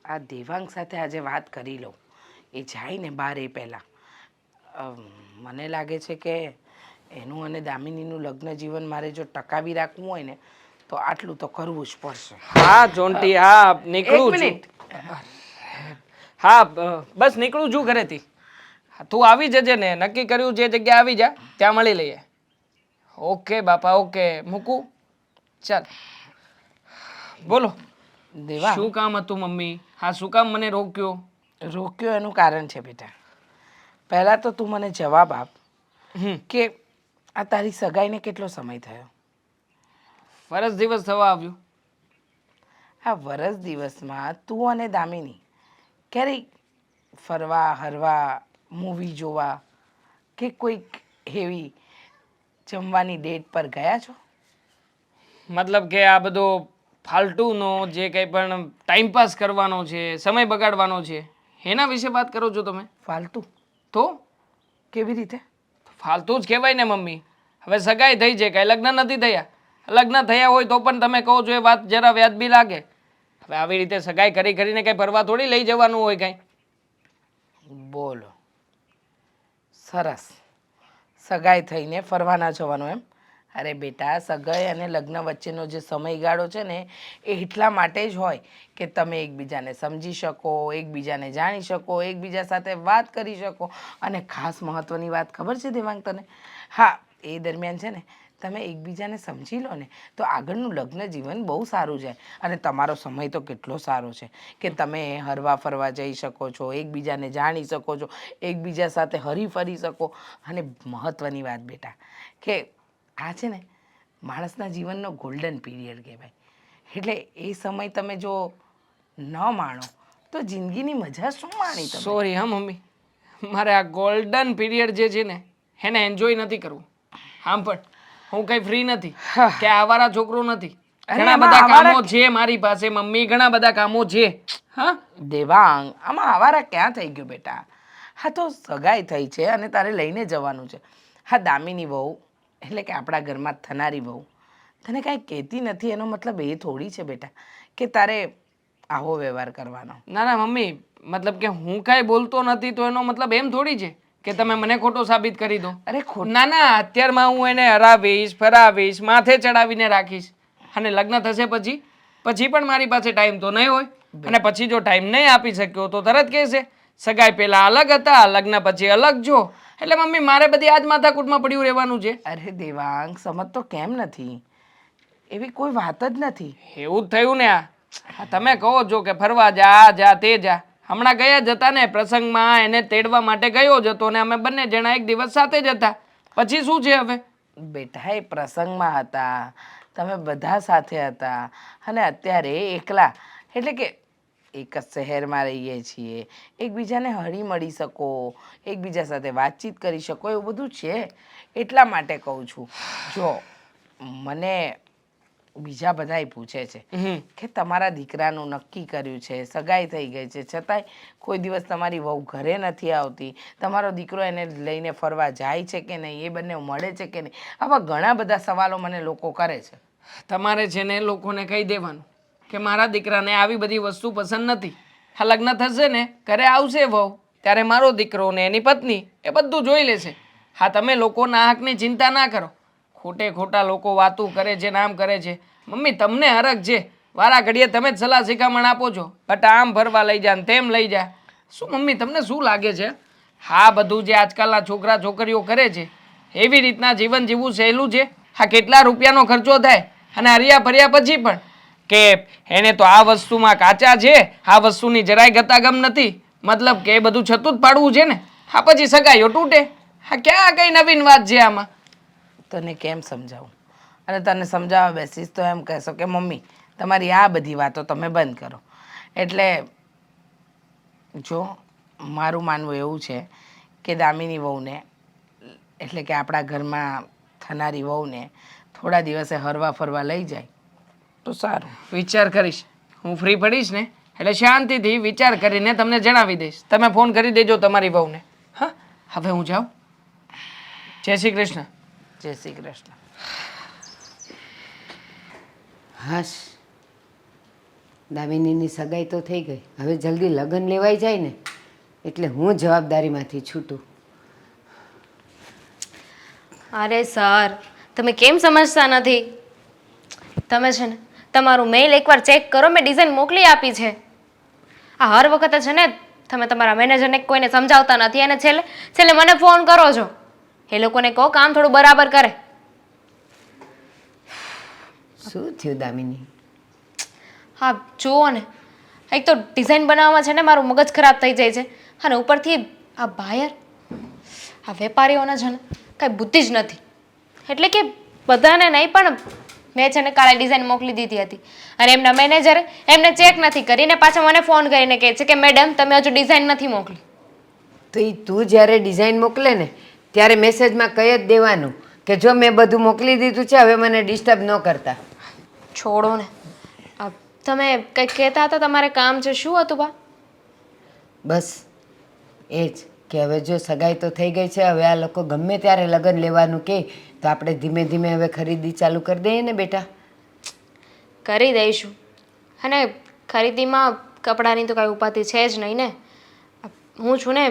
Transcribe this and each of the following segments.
આ દેવાંગ સાથે આજે વાત કરી લઉં. એ જાય ને બહાર એ પહેલાં મને લાગે છે કે એનું અને દામિનીનું લગ્ન જીવન મારે જો ટકાવી રાખવું હોય ને તો આટલું તો કરવું જ પડશે. હા જોન્ટી, હા એક નીકળું છું. મિનિટ. હા બસ નીકળું છું ઘરેથી. તું આવી જજે ને, નક્કી કર્યું જે જગ્યા આવી જા ત્યાં મળી લઈએ. ઓકે બાપા ઓકે, મૂકું? ચાલ બોલો, દેવાંગ, શું કામ હતું મમ્મી? હા શું કામ મને રોક્યો? રોક્યો એનું કારણ છે બેટા. પહેલાં તો તું મને જવાબ આપ કે આ તારી સગાઈને કેટલો સમય થયો? વરસ દિવસ થવા આવ્યું. આ વરસ દિવસમાં તું અને દામિની ક્યારેય ફરવા હરવા, મૂવી જોવા કે કોઈક એવી જમવાની ડેટ પર ગયા છો? મતલબ કે આ બધો ફાલતુનો જે કંઈ પણ ટાઈમપાસ કરવાનો છે, સમય બગાડવાનો છે, એના વિશે વાત કરો છો તમે? ફાલતુ? તો કેવી રીતે? ફાલતુ જ કહેવાય ને મમ્મી. હવે સગાઈ થઈ છે, કાંઈ લગ્ન નથી થયા. લગ્ન થયા હોય તો પણ તમે કહો છો એ વાત જરા વ્યાજબી લાગે. હવે આવી રીતે સગાઈ કરી કરીને કંઈ ફરવા થોડી લઈ જવાનું હોય કાંઈ. બોલો, સરસ. સગાઈ થઈને ફરવા ના જવાનું એમ? અરે બેટા, સગાઈ અને લગ્ન વચ્ચેનો જે સમયગાળો છે ને એ એટલા માટે જ હોય કે તમે એકબીજાને સમજી શકો, એકબીજાને જાણી શકો, એકબીજા સાથે વાત કરી શકો. અને ખાસ મહત્ત્વની વાત ખબર છે દેવાંગ તને? હા, એ દરમિયાન છે ને તમે એકબીજાને સમજી લો ને તો આગળનું લગ્ન જીવન બહુ સારું જાય. અને તમારો સમય તો કેટલો સારો છે કે તમે હરવા ફરવા જઈ શકો છો, એકબીજાને જાણી શકો છો, એકબીજા સાથે હરી ફરી શકો. અને મહત્ત્વની વાત બેટા કે આ છે ને માણસના જીવનનો ગોલ્ડન પીરિયડ કહેવાય. એટલે એ સમય તમે જો ન માણો તો જિંદગીની મજા શું માણી તમે? સોરી હા મમ્મી, મારે આ ગોલ્ડન પીરિયડ જે છે ને એને એન્જોય નથી કરવું. આમ પણ હું કંઈ ફ્રી નથી કે આવારા છોકરો નથી. અરે ઘણા એમાં બધા કામો આવારા છે મારી પાસે મમ્મી, ઘણા બધા કામો છે. હા દેવાંગ, આમાં આવારા ક્યાં થઈ ગયું બેટા? હા તો સગાઈ થઈ છે અને તારે લઈને જવાનું છે. હા દામિની વહુ એટલે કે આપણા ઘરમાં થનારી વહુ તને કાંઈ કહેતી નથી એનો મતલબ એ થોડી છે બેટા કે તારે આવો વ્યવહાર કરવાનો. ના ના મમ્મી, મતલબ કે હું કાંઈ બોલતો નથી તો એનો મતલબ એમ થોડી છે કે તમે મને ખોટો સાબિત કરી દો. અરે ના ના, અત્યારમાં હું એને હરાવીશ, ફરાવીશ, માથે ચડાવીને રાખીશ. અને લગ્ન થશે પછી પછી પણ મારી પાસે ટાઈમ તો નહીં હોય. અને પછી જો ટાઈમ નહીં આપી શક્યો તો તરત કહેશે સગાઈ પહેલા અલગ હતા, લગ્ન પછી અલગ જો. એટલે મમ્મી મારે બધી આજ માથાકૂટમાં પડ્યું રહેવાનું છે. અરે દેવાંગ, સમજતો કેમ નથી? એવી કોઈ વાત જ નથી. એવું જ થયું ને આ તમે કહો છો કે ફરવા જા, આ જા, તે જા. હમણાં ગયા જ હતા ને પ્રસંગમાં, એને તેડવા માટે ગયો જ હતો ને અમે બંને જણા એક દિવસ સાથે જ હતા. પછી શું છે હવે? બેટા એ પ્રસંગમાં હતા, તમે બધા સાથે હતા અને અત્યારે એકલા. એટલે કે એક જ શહેરમાં રહીએ છીએ, એકબીજાને હળી મળી શકો, એકબીજા સાથે વાતચીત કરી શકો, એવું બધું છે. એટલા માટે કહું છું. જો મને બીજા બધાય પૂછે છે કે તમારા દીકરાનું નક્કી કર્યું છે, સગાઈ થઈ ગઈ છે, છતાંય કોઈ દિવસ તમારી વહુ ઘરે નથી આવતી, તમારો દીકરો એને લઈને ફરવા જાય છે કે નહીં, એ બંને મળે છે કે નહીં, આવા ઘણા બધા સવાલો મને લોકો કરે છે. તમારે છે ને લોકોને કહી દેવાનું કે મારા દીકરાને આવી બધી વસ્તુ પસંદ નથી. હા લગ્ન થશે ને ઘરે આવશે વહુ ત્યારે મારો દીકરો ને એની પત્ની એ બધું જોઈ લેશે. હા તમે લોકોના હકની ચિંતા ના કરો. ખોટે ખોટા લોકો વાતું કરે છે, નામ કરે છે. મમ્મી તમને હરખ છે, વારા ઘડીએ તમે જ સલાહ શિખામણ આપો છો, બટ આમ ફરવા લઈ જા ને તેમ લઈ જા. શું મમ્મી તમને શું લાગે છે હા બધું જે આજકાલના છોકરા છોકરીઓ કરે છે એવી રીતના જીવન જીવવું સહેલું છે? હા કેટલા રૂપિયાનો ખર્ચો થાય અને હરિયા ફર્યા પછી પણ કે એને તો આ વસ્તુમાં કાચા છે, આ વસ્તુની જરાય ગતાગમ નથી, મતલબ કે એ બધું છતું જ પાડવું છે ને. હા પછી સગાઈઓ તૂટે. હા ક્યાં કઈ નવીન વાત છે આમાં? તને કેમ સમજાવું? અને તને સમજાવવા બેસીશ તો એમ કહેશો કે મમ્મી તમારી આ બધી વાતો તમે બંધ કરો. એટલે જો મારું માનવું એવું છે કે દામિની વહુને એટલે કે આપણા ઘરમાં થનારી વહુને થોડા દિવસે હરવા ફરવા લઈ જાય તો સારું. વિચાર કરીશ. હું ફ્રી પડીશ ને એટલે શાંતિથી વિચાર કરીને તમને જણાવી દઈશ. તમે ફોન કરી દેજો તમારી વહુને. હા હવે હું જાઉં. જય શ્રી કૃષ્ણ. જય શ્રી કૃષ્ણ. હાશ, દામિનીની સગાઈ તો થઈ ગઈ, હવે જલ્દી લગ્ન લેવાઈ જાય ને એટલે હું જવાબદારીમાંથી છૂટું. અરે સર, તમે કેમ સમજતા નથી? તમે છે ને તમારું મેઇલ એકવાર ચેક કરો. મેં ડિઝાઇન મોકલી આપી છે. આ હર વખતે છે ને તમે તમારા મેનેજરને કોઈને સમજાવતા નથી અને છેલ્લે છેલ્લે મને ફોન કરો છો. એ લોકોને કહો કામ થોડું બરાબર કરે. શું થયું દામિની? હા જુઓ ને, એક તો ડિઝાઇન બનાવવામાં છે ને મારું મગજ ખરાબ થઈ જાય છે અને ઉપરથી આ બાયર, આ વેપારીઓને છે ને કાંઈ બુદ્ધિ જ નથી. એટલે કે બધાને નહીં, પણ મેં છે ને કાલે ડિઝાઇન મોકલી દીધી હતી અને એમના મેનેજરે એમને ચેક નથી કરીને પાછા મને ફોન કરીને કહે છે કે મેડમ તમે હજુ ડિઝાઇન નથી મોકલી. તો એ તું જ્યારે ડિઝાઇન મોકલે ને ત્યારે મેસેજમાં કહી જ દેવાનું કે જો મેં બધું મોકલી દીધું છે, હવે મને ડિસ્ટર્બ ન કરતા. છોડો ને, તમે કંઈક કહેતા હતા, તમારે કામ છે, શું હતું બા? બસ એ જ કે હવે જો સગાઈ તો થઈ ગઈ છે, હવે આ લોકો ગમે ત્યારે લગ્ન લેવાનું કહે તો આપણે ધીમે ધીમે હવે ખરીદી ચાલુ કરી દઈએ ને બેટા. કરી દઈશું. અને ખરીદીમાં કપડાની તો કાંઈ ઉપાધિ છે જ નહીં ને. હું છું ને,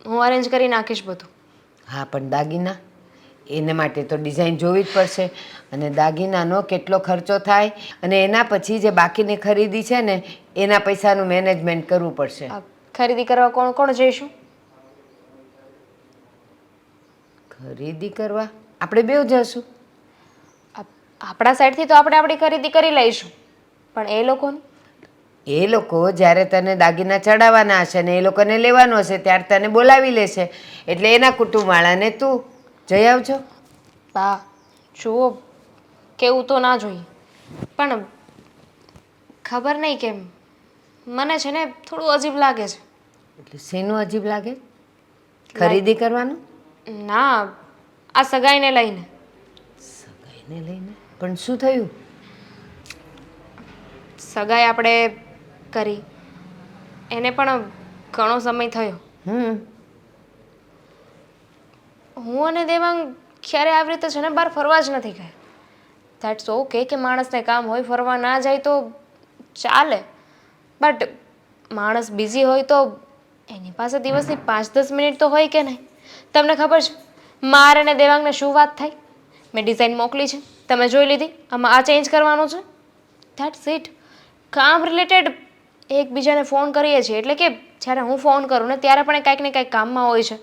હું અરેન્જ કરી નાખીશ બધું. હા પણ દાગીના, એને માટે તો ડિઝાઇન જોવી જ પડશે અને દાગીનાનો કેટલો ખર્ચો થાય અને એના પછી જે બાકીની ખરીદી છે ને એના પૈસાનું મેનેજમેન્ટ કરવું પડશે. ખરીદી કરવા કોણ કોણ જઈશું? ખરીદી કરવા આપણે બેવ જશું. આપણા સાઈડથી તો આપણે આપણી ખરીદી કરી લઈશું, પણ એ લોકોને? એ લોકો જ્યારે તને દાગીના ચડાવવાના હશે ને એ લોકોને લેવાનો હશે ત્યારે તને બોલાવી લેશે, એટલે એના કુટુંબવાળાને તું જઈ આવજો. હા જુઓ, કેવું તો ના જોઈએ, પણ ખબર નહીં કેમ મને છે ને થોડું અજીબ લાગે છે. એટલે શેનું અજીબ લાગે? ખરીદી કરવાનું? ના, આ સગાઈને લઈને. સગાઈને લઈને? પણ શું થયું? સગાઈ આપણે કરી એને પણ ઘણો સમય થયો. હું અને દેવાંગ ક્યારે આવી રીતે છે ને બહાર ફરવા જ નથી ગયા. ધેટ્સ ઓકે કે માણસને કામ હોય, ફરવા ના જાય તો ચાલે, બટ માણસ બિઝી હોય તો એની પાસે દિવસની 5-10 મિનિટ તો હોય કે નહીં? તમને ખબર છે મારે ને દેવાંગને શું વાત થાય? મેં ડિઝાઇન મોકલી છે, તમે જોઈ લીધી, આમાં આ ચેન્જ કરવાનું છે, ધેટ્સ ઇટ. કામ રિલેટેડ એકબીજાને ફોન કરીએ છીએ, એટલે કે જ્યારે હું ફોન કરું ને ત્યારે પણ એ કાંઈક ને કાંઈક કામમાં હોય છે.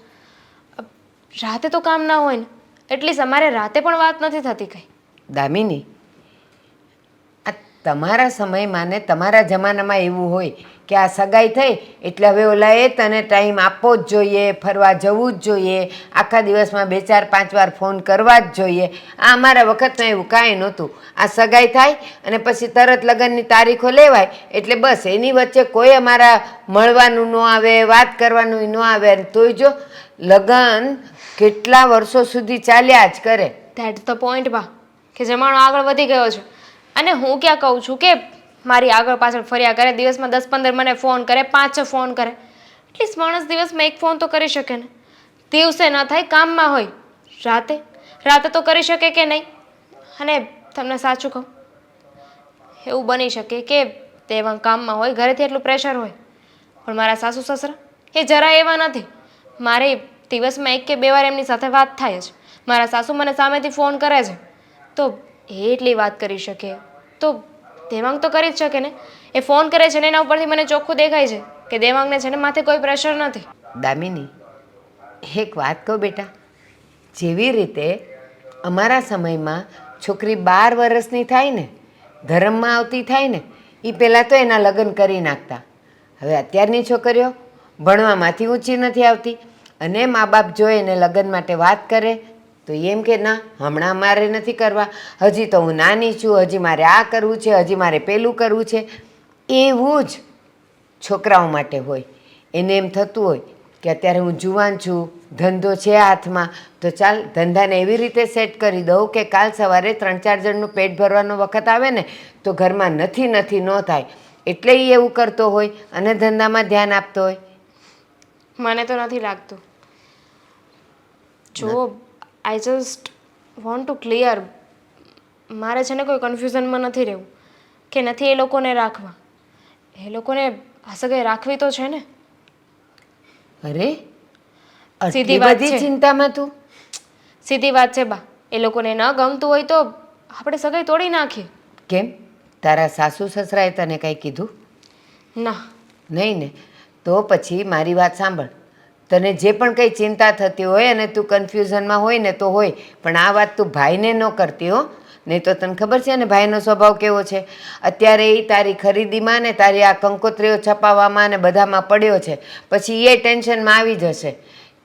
રાતે તો કામ ના હોય ને, એટલીસ્ટ અમારે રાતે પણ વાત નથી થતી કંઈ. દામિની, આ તમારા સમયમાં ને તમારા જમાનામાં એવું હોય કે આ સગાઈ થઈ એટલે હવે ઓલાએ તને ટાઈમ આપવો જ જોઈએ, ફરવા જવું જ જોઈએ, આખા દિવસમાં 2-4-5 વાર ફોન કરવા જ જોઈએ. આ અમારા વખતમાં એવું કાંઈ નહોતું. આ સગાઈ થાય અને પછી તરત લગ્નની તારીખો લેવાય એટલે બસ એની વચ્ચે કોઈ અમારા મળવાનું ન આવે, વાત કરવાનું ન આવે. તોય જો લગ્ન કેટલા વર્ષો સુધી ચાલ્યા જ કરે. ધેટ્સ ધ પોઈન્ટ બા, કે જમાનો આગળ વધી ગયો છે. અને હું ક્યાં કહું છું કે મારી આગળ પાછળ ફર્યા કરે, દિવસમાં 10-15 મને ફોન કરે, 5-6 ફોન કરે. એટલીસ્ટ માણસ દિવસમાં એક ફોન તો કરી શકે ને. દિવસે ન થાય, કામમાં હોય, રાતે તો કરી શકે કે નહીં? અને તમને સાચું કહું, એવું બની શકે કે દેવાંગ કામમાં હોય, ઘરેથી એટલું પ્રેશર હોય, પણ મારા સાસુ સસરા એ જરા એવા નથી. મારે દિવસમાં 1 કે 2 વાર એમની સાથે વાત થાય છે. મારા સાસુ મને સામેથી ફોન કરે છે તો એ એટલી વાત કરી શકે તો દેવાંગ તો કરી જ શકે ને. એ ફોન કરે છે ને એના ઉપરથી મને ચોખ્ખું દેખાય છે કે દેવાંગને છે ને માથે કોઈ પ્રેશર નથી. દામિની, એક વાત કહું બેટા, જેવી રીતે અમારા સમયમાં છોકરી 12 વર્ષની થાય ને, ધર્મમાં આવતી થાય ને, એ પહેલાં તો એના લગ્ન કરી નાખતા. હવે અત્યારની છોકરીઓ ભણવામાંથી ઊંચી નથી આવતી અને મા બાપ જો એને લગ્ન માટે વાત કરે તો એમ કે ના, હમણાં મારે નથી કરવા, હજી તો હું નાની છું, હજી મારે આ કરવું છે, હજી મારે પેલું કરવું છે. એવું જ છોકરાઓ માટે હોય. એને એમ થતું હોય કે અત્યારે હું જુવાન છું, ધંધો છે હાથમાં, તો ચાલ ધંધાને એવી રીતે સેટ કરી દઉં કે કાલ સવારે 3-4 જણનું પેટ ભરવાનો વખત આવે ને તો ઘરમાં નથી ન થાય. એટલે એ એવું કરતો હોય અને ધંધામાં ધ્યાન આપતો હોય. મને તો નથી લાગતું. જો I just want to clear, મારે છે ને કોઈ કન્ફ્યુઝનમાં નથી રહેવું કે નથી એ લોકોને રાખવા. એ લોકોને આ સગાઈ રાખવી તો છે ને. અરે આટલી સીધી વાત બધી છે. ચિંતામાં તું? સીધી વાત છે બા, એ લોકોને ન ગમતું હોય તો આપણે સગાઈ તોડી નાખીએ. કેમ, તારા સાસુ સસરાએ તને કંઈ કીધું? ના, નહીં ને? તો પછી મારી વાત સાંભળ. તને જે પણ કંઈ ચિંતા થતી હોય અને તું કન્ફ્યુઝનમાં હોય ને તો હોય, પણ આ વાત તું ભાઈને ન કરતી હો. નહીં તો તને ખબર છે ને ભાઈનો સ્વભાવ કેવો છે. અત્યારે એ તારી ખરીદીમાં ને તારી આ કંકોત્રીઓ છપાવવામાં ને બધામાં પડ્યો છે. પછી એ ટેન્શનમાં આવી જશે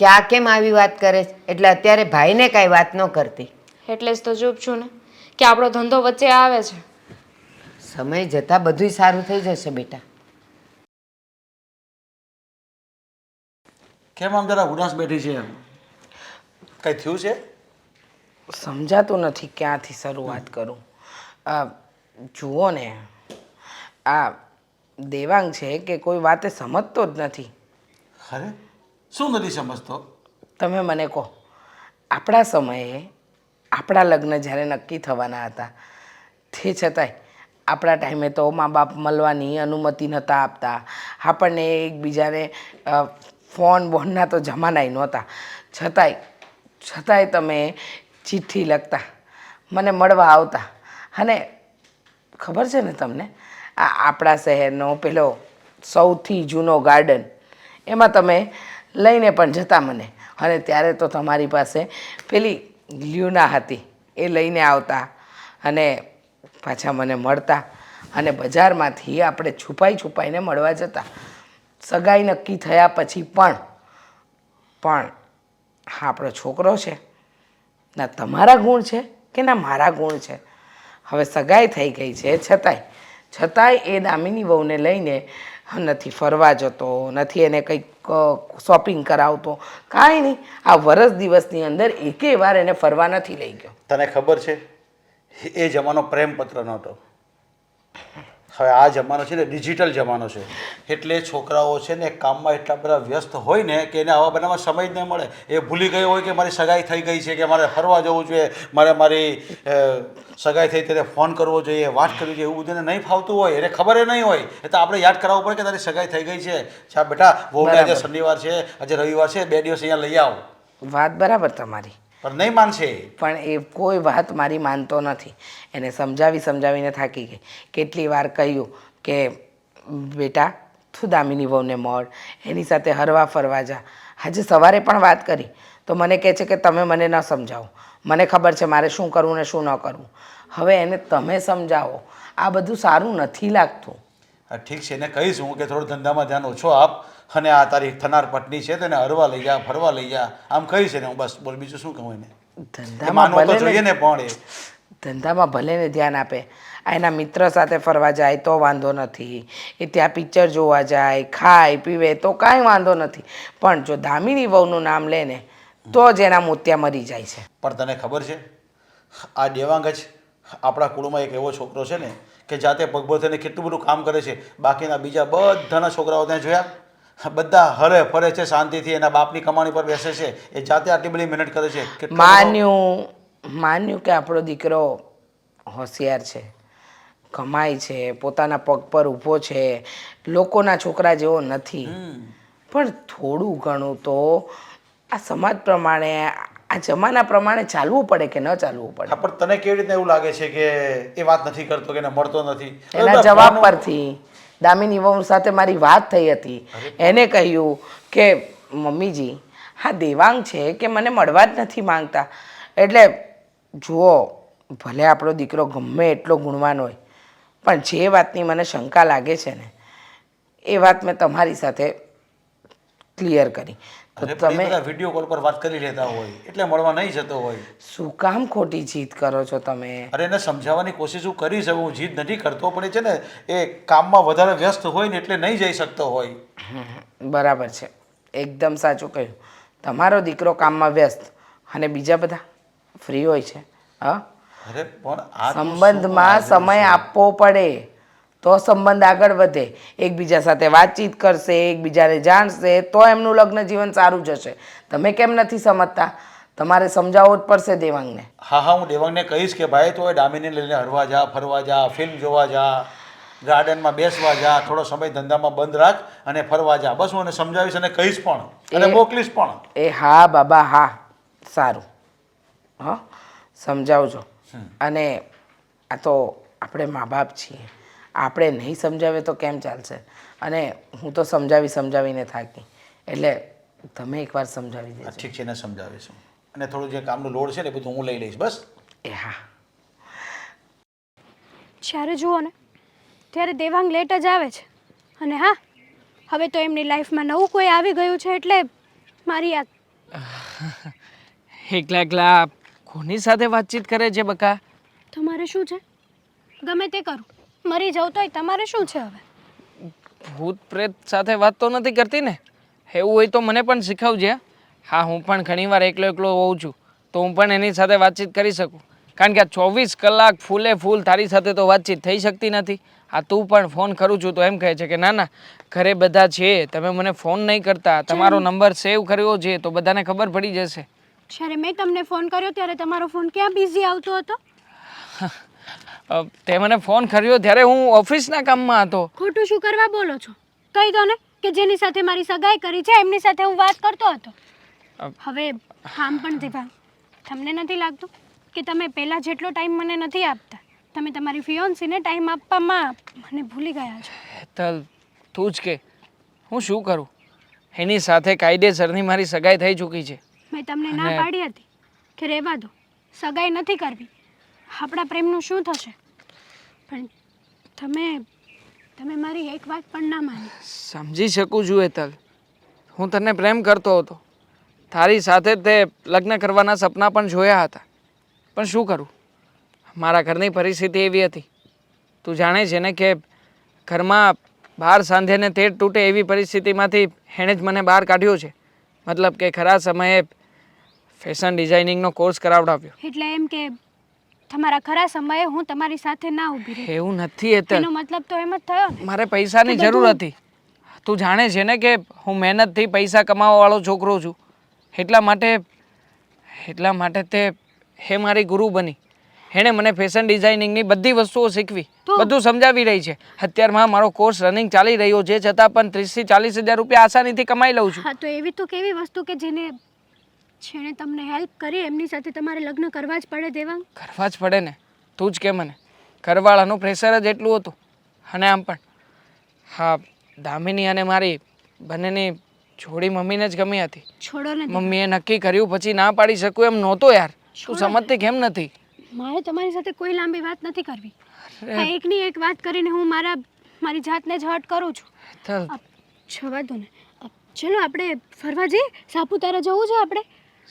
કે આ કેમ આવી વાત કરે છે. એટલે અત્યારે ભાઈને કાંઈ વાત ન કરતી. એટલે જ તો ચૂપ છું ને, કે આપણો ધંધો વચ્ચે આવે છે. સમય જતાં બધુંય સારું થઈ જશે બેટા. કેમ આમ જરા ઉદાસ બેઠી છે? કંઈ થયું છે? સમજાતું નથી ક્યાંથી શરૂઆત કરું. આ જુઓ ને, આ દેવાંગ છે કે કોઈ વાતે સમજતો જ નથી. અરે શું નથી સમજતો? તમે મને કહો, આપણા સમયે આપણા લગ્ન જ્યારે નક્કી થવાના હતા તે છતાંય આપણા ટાઈમે તો મા બાપ મળવાની અનુમતિ નહોતા આપતા. આપણને એકબીજાને ફોન બોનના તો જમાનાય નહોતા. છતાંય તમે ચિઠ્ઠી લખતા, મને મળવા આવતા. અને ખબર છે ને તમને, આ આપણા શહેરનો પેલો સૌથી જૂનો ગાર્ડન, એમાં તમે લઈને પણ જતા મને. અને ત્યારે તો તમારી પાસે પેલી લ્યુના હતી, એ લઈને આવતા અને પાછા મને મળતા. અને બજારમાંથી આપણે છુપાઈને મળવા જતા. સગાઈ નક્કી થયા પછી પણ હા આપણો છોકરો છે, ના તમારા ગુણ છે કે ના મારા ગુણ છે. હવે સગાઈ થઈ ગઈ છે છતાંય એ દામિની વહુને લઈને નથી ફરવા જતો, નથી એને કંઈક શોપિંગ કરાવતો, કાંઈ નહીં. આ વરસ દિવસની અંદર એકેય વાર એને ફરવા નથી લઈ ગયો. તને ખબર છે એ જમાનો પ્રેમપત્ર નહોતો. હવે આ જમાનો છે ને ડિજિટલ જમાનો છે. એટલે છોકરાઓ છે ને કામમાં એટલા બધા વ્યસ્ત હોય ને કે એને આવા બનાવવા સમય જ નહીં મળે. એ ભૂલી ગયો હોય કે મારી સગાઈ થઈ ગઈ છે, કે મારે ફરવા જવું જોઈએ, મારી સગાઈ થઈ ત્યારે ફોન કરવો જોઈએ, વાત કરવી જોઈએ, એવું બધું એને નહીં ફાવતું હોય, એને ખબર એ નહીં હોય. એ તો આપણે યાદ કરાવવું પડે કે તારી સગાઈ થઈ ગઈ છે. છા બેટા, વહુને આજે શનિવાર છે, આજે રવિવાર છે, 2 દિવસ અહીંયા લઈ આવો. વાત બરાબર તમારી, પણ નહીં માનશે. પણ એ કોઈ વાત મારી માનતો નથી. એને સમજાવીને થાકી ગઈ. કેટલી વાર કહ્યું કે બેટા તું દામિની વહુને મળ, એની સાથે હરવા ફરવા જા. આજે સવારે પણ વાત કરી તો મને કહે છે કે તમે મને ન સમજાવો, મને ખબર છે મારે શું કરવું ને શું ન કરવું. હવે એને તમે સમજાવો, આ બધું સારું નથી લાગતું. હા ઠીક છે, એને કહીશ હું કે થોડું ધંધામાં ધ્યાન ઓછો આપ, અને આ તારી થનાર પત્ની છે તેને હરવા લઈ જા, ફરવા લઈ જા, આમ કહીશ એને હું. બસ બોલ, બીજું શું કહું એને? ધંધામાં ભલે ને ધ્યાન આપે, આ એના મિત્ર સાથે ફરવા જાય તો વાંધો નથી, એ ત્યાં પિક્ચર જોવા જાય, ખાય પીવે તો કાંઈ વાંધો નથી. પણ જો દામિની વહુનું નામ લે ને તો જ એના મોતિયા મરી જાય છે. પણ તને ખબર છે આ દેવાંગ જ આપણા કુળમાં એક એવો છોકરો છે ને કે જાતે પગભર થઈને કેટલું બધું કામ કરે છે. બાકીના બીજા બધાના છોકરાઓ ત્યાં જોયા, બધા હરે ફરે છે શાંતિથી, એના બાપની કમાણી પર બેસે છે, એ જાતે આટલી બધી મહેનત કરે છે. માન્યું કે આપણો દીકરો હોશિયાર છે, કમાય છે, પોતાના પગ પર ઊભો છે, લોકોના છોકરા જેવો નથી. પણ થોડું ઘણું તો આ સમાજ પ્રમાણે, આ જમાના પ્રમાણે ચાલવું પડે કે ન ચાલવું પડે? પણ તને કેવી રીતે એવું લાગે છે કે એ વાત નથી કરતો, કે એને મળતો નથી? એના જવાબ પરથી દામિની વહુ સાથે મારી વાત થઈ હતી. એને કહ્યું કે મમ્મીજી હા દેવાંગ છે કે મને મળવા જ નથી માંગતા. એટલે જુઓ, ભલે આપણો દીકરો ગમે એટલો ગુણવાન હોય, પણ જે વાતની મને શંકા લાગે છે ને એ વાત મેં તમારી સાથે ક્લિયર કરી. તો તમે વિડીયો કોલ પર વાત કરી લેતા હોય એટલે મળવા નહીં જતો હોય. શું કામ ખોટી જીદ કરો છો તમે? અરે એને સમજાવવાની કોશિશ હું કરી શકું, હું જીદ નથી કરતો, પણ એ છે ને એ કામમાં વધારે વ્યસ્ત હોય ને એટલે નહીં જઈ શકતો હોય. બરાબર છે, એકદમ સાચું કહ્યું. તમારો દીકરો કામમાં વ્યસ્ત અને બીજા બધા ફ્રી હોય છે. હા, અરે પણ આ સંબંધમાં સમય આપવો પડે તો સંબંધ આગળ વધે. એકબીજા સાથે વાતચીત કરશે, એકબીજાને જાણશે તો એમનું લગ્ન જીવન સારું જશે. તમે કેમ નથી સમજતા? તમારે સમજાવવો જ પડશે દેવાંગને. હા, હું દેવાંગને કહીશ કે ભાઈ તો દામિની લઈને હરવા જા, ફરવા જા, ફિલ્મ જોવા જા, ગાર્ડનમાં બેસવા જા, થોડો સમય ધંધામાં બંધ રાખ અને ફરવા જા. બસ હું એને સમજાવીશ અને કહીશ પણ અને મોકલીશ પણ. એ હા બાબા હા, સારું. હા, સમજાવજો. અને આ તો આપણે મા બાપ છીએ, આપણે નહીં સમજાવે તો કેમ ચાલશે? અને હું તો સમજાવીને થાકી, એટલે તમે એકવાર સમજાવી દેજો. ઠીક છે, એને સમજાવીશું. અને થોડું જે કામનું લોડ છે ને એ બધું હું લઈ લઈશ. બસ એ હા. જ્યારે જુઓ ને ત્યારે દેવાંગ લેટ જ આવે છે. અને હા, હવે તો એમની લાઈફમાં નવું કોઈ આવી ગયું છે એટલે મારી આ એકલા એકલા કોની સાથે વાતચીત કરે છે બકા? તમારે શું છે? ગમે તે કરું, મરી જાઉં તોય તમારે શું છે હવે? ભૂત પ્રેત સાથે વાત તો નથી કરતી ને? એવું હોય તો મને પણ શીખવજે. હા, હું પણ ઘણીવાર એકલો હોઉં છું તો હું પણ એની સાથે વાતચીત કરી શકું. કારણ કે આ 24 કલાક ફૂલે ફૂલ તારી સાથે તો વાતચીત થઈ શકતી નથી. હા, તું પણ ફોન કરું છું તો એમ કહે છે કે ના ના ઘરે બધા છે, તમે મને ફોન નહીં કરતા, તમારો નંબર સેવ કર્યો છે તો બધાને ખબર પડી જશે. જ્યારે મેં તમને ફોન કર્યો ત્યારે તમારો ફોન ક્યાં બિઝી આવતો હતો? તે મને ફોન કર્યો ત્યારે હું ઓફિસના કામમાં હતો. ખોટું શું કરવા બોલો છો? કહી દો ને કે જેની સાથે મારી સગાઈ કરી છે એમની સાથે હું વાત કરતો હતો. હવે આમ પણ દેવાંગ, તમને નથી લાગતું કે તમે પહેલાં જેટલો ટાઈમ મને નથી આપતા, તમે તમારી ફિયોન્સીને ટાઈમ આપવામાં મને ભૂલી ગયા છો? હેતલ, તું જ કે હું શું કરું? એની સાથે કાયદેસરની મારી સગાઈ થઈ ચૂકી છે. મેં તમને ના પાડી હતી કે રહેવા દો, સગાઈ નથી કરવી, આપણા પ્રેમનું શું થશે? પણ તમે મારી એક વાત પણ ના માની. સમજી શકું છું હેતલ, હું તને પ્રેમ કરતો હતો, તારી સાથે તે લગ્ન કરવાના સપના પણ જોયા હતા. પણ શું કરું, મારા ઘરની પરિસ્થિતિ એવી હતી. તું જાણે છે ને કે ઘરમાં બહાર સાંધે ને તેડ તૂટે એવી પરિસ્થિતિમાંથી એણે જ મને બહાર કાઢ્યો છે. મતલબ કે ખરા સમયે ફેશન ડિઝાઇનિંગનો કોર્સ કરાવડાવ્યો. એટલે એમ કે તમારા ખરા સમયે હું તમારી સાથે ના ઊભી રહી? એવું નથી હેતલ, એનો મતલબ તો એમ જ થયો ને. મારે પૈસાની જરૂર હતી. તું જાણે છે ને કે હું મહેનતથી પૈસા કમાવાવાળો છોકરો છું. એટલા માટે તે હે મારી ગુરુ બની. એણે મને ફેશન ડિઝાઇનિંગની બધી વસ્તુઓ શીખવી, બધું સમજાવી રહી છે. અત્યારમાં મારો કોર્સ રનિંગ ચાલી રહ્યો છે, છતાં પણ 30 થી 40 હજાર રૂપિયા આસાનીથી કમાઈ લઉં છું. હા, તો એવી તો કેવી વસ્તુ કે જેણે તમને હેલ્પ કરી એમની સાથે તમારે લગ્ન કરવા જ પડે દેવાંગ? કરવા જ પડે ને, તું જ કે મને. ઘરવાળાનું પ્રેશર જ એટલું હતું. અને આમ પણ હા, દામિની અને મારી બંનેની જોડી મમ્મીને જ ગમી હતી. છોડો ને. મમ્મીએ નક્કી કર્યું પછી ના પાડી શકું એમ નહોતો યાર. તું સમજતી કેમ નથી? મારે તમારી સાથે કોઈ લાંબી વાત નથી કરવી. આ એકની એક વાત કરીને હું મારી જાતને જ હર્ટ કરું છું. ચાલ જવા દો ને. ચલો આપણે ફરવા જઈએ. સાપુતારા જવું છે આપણે?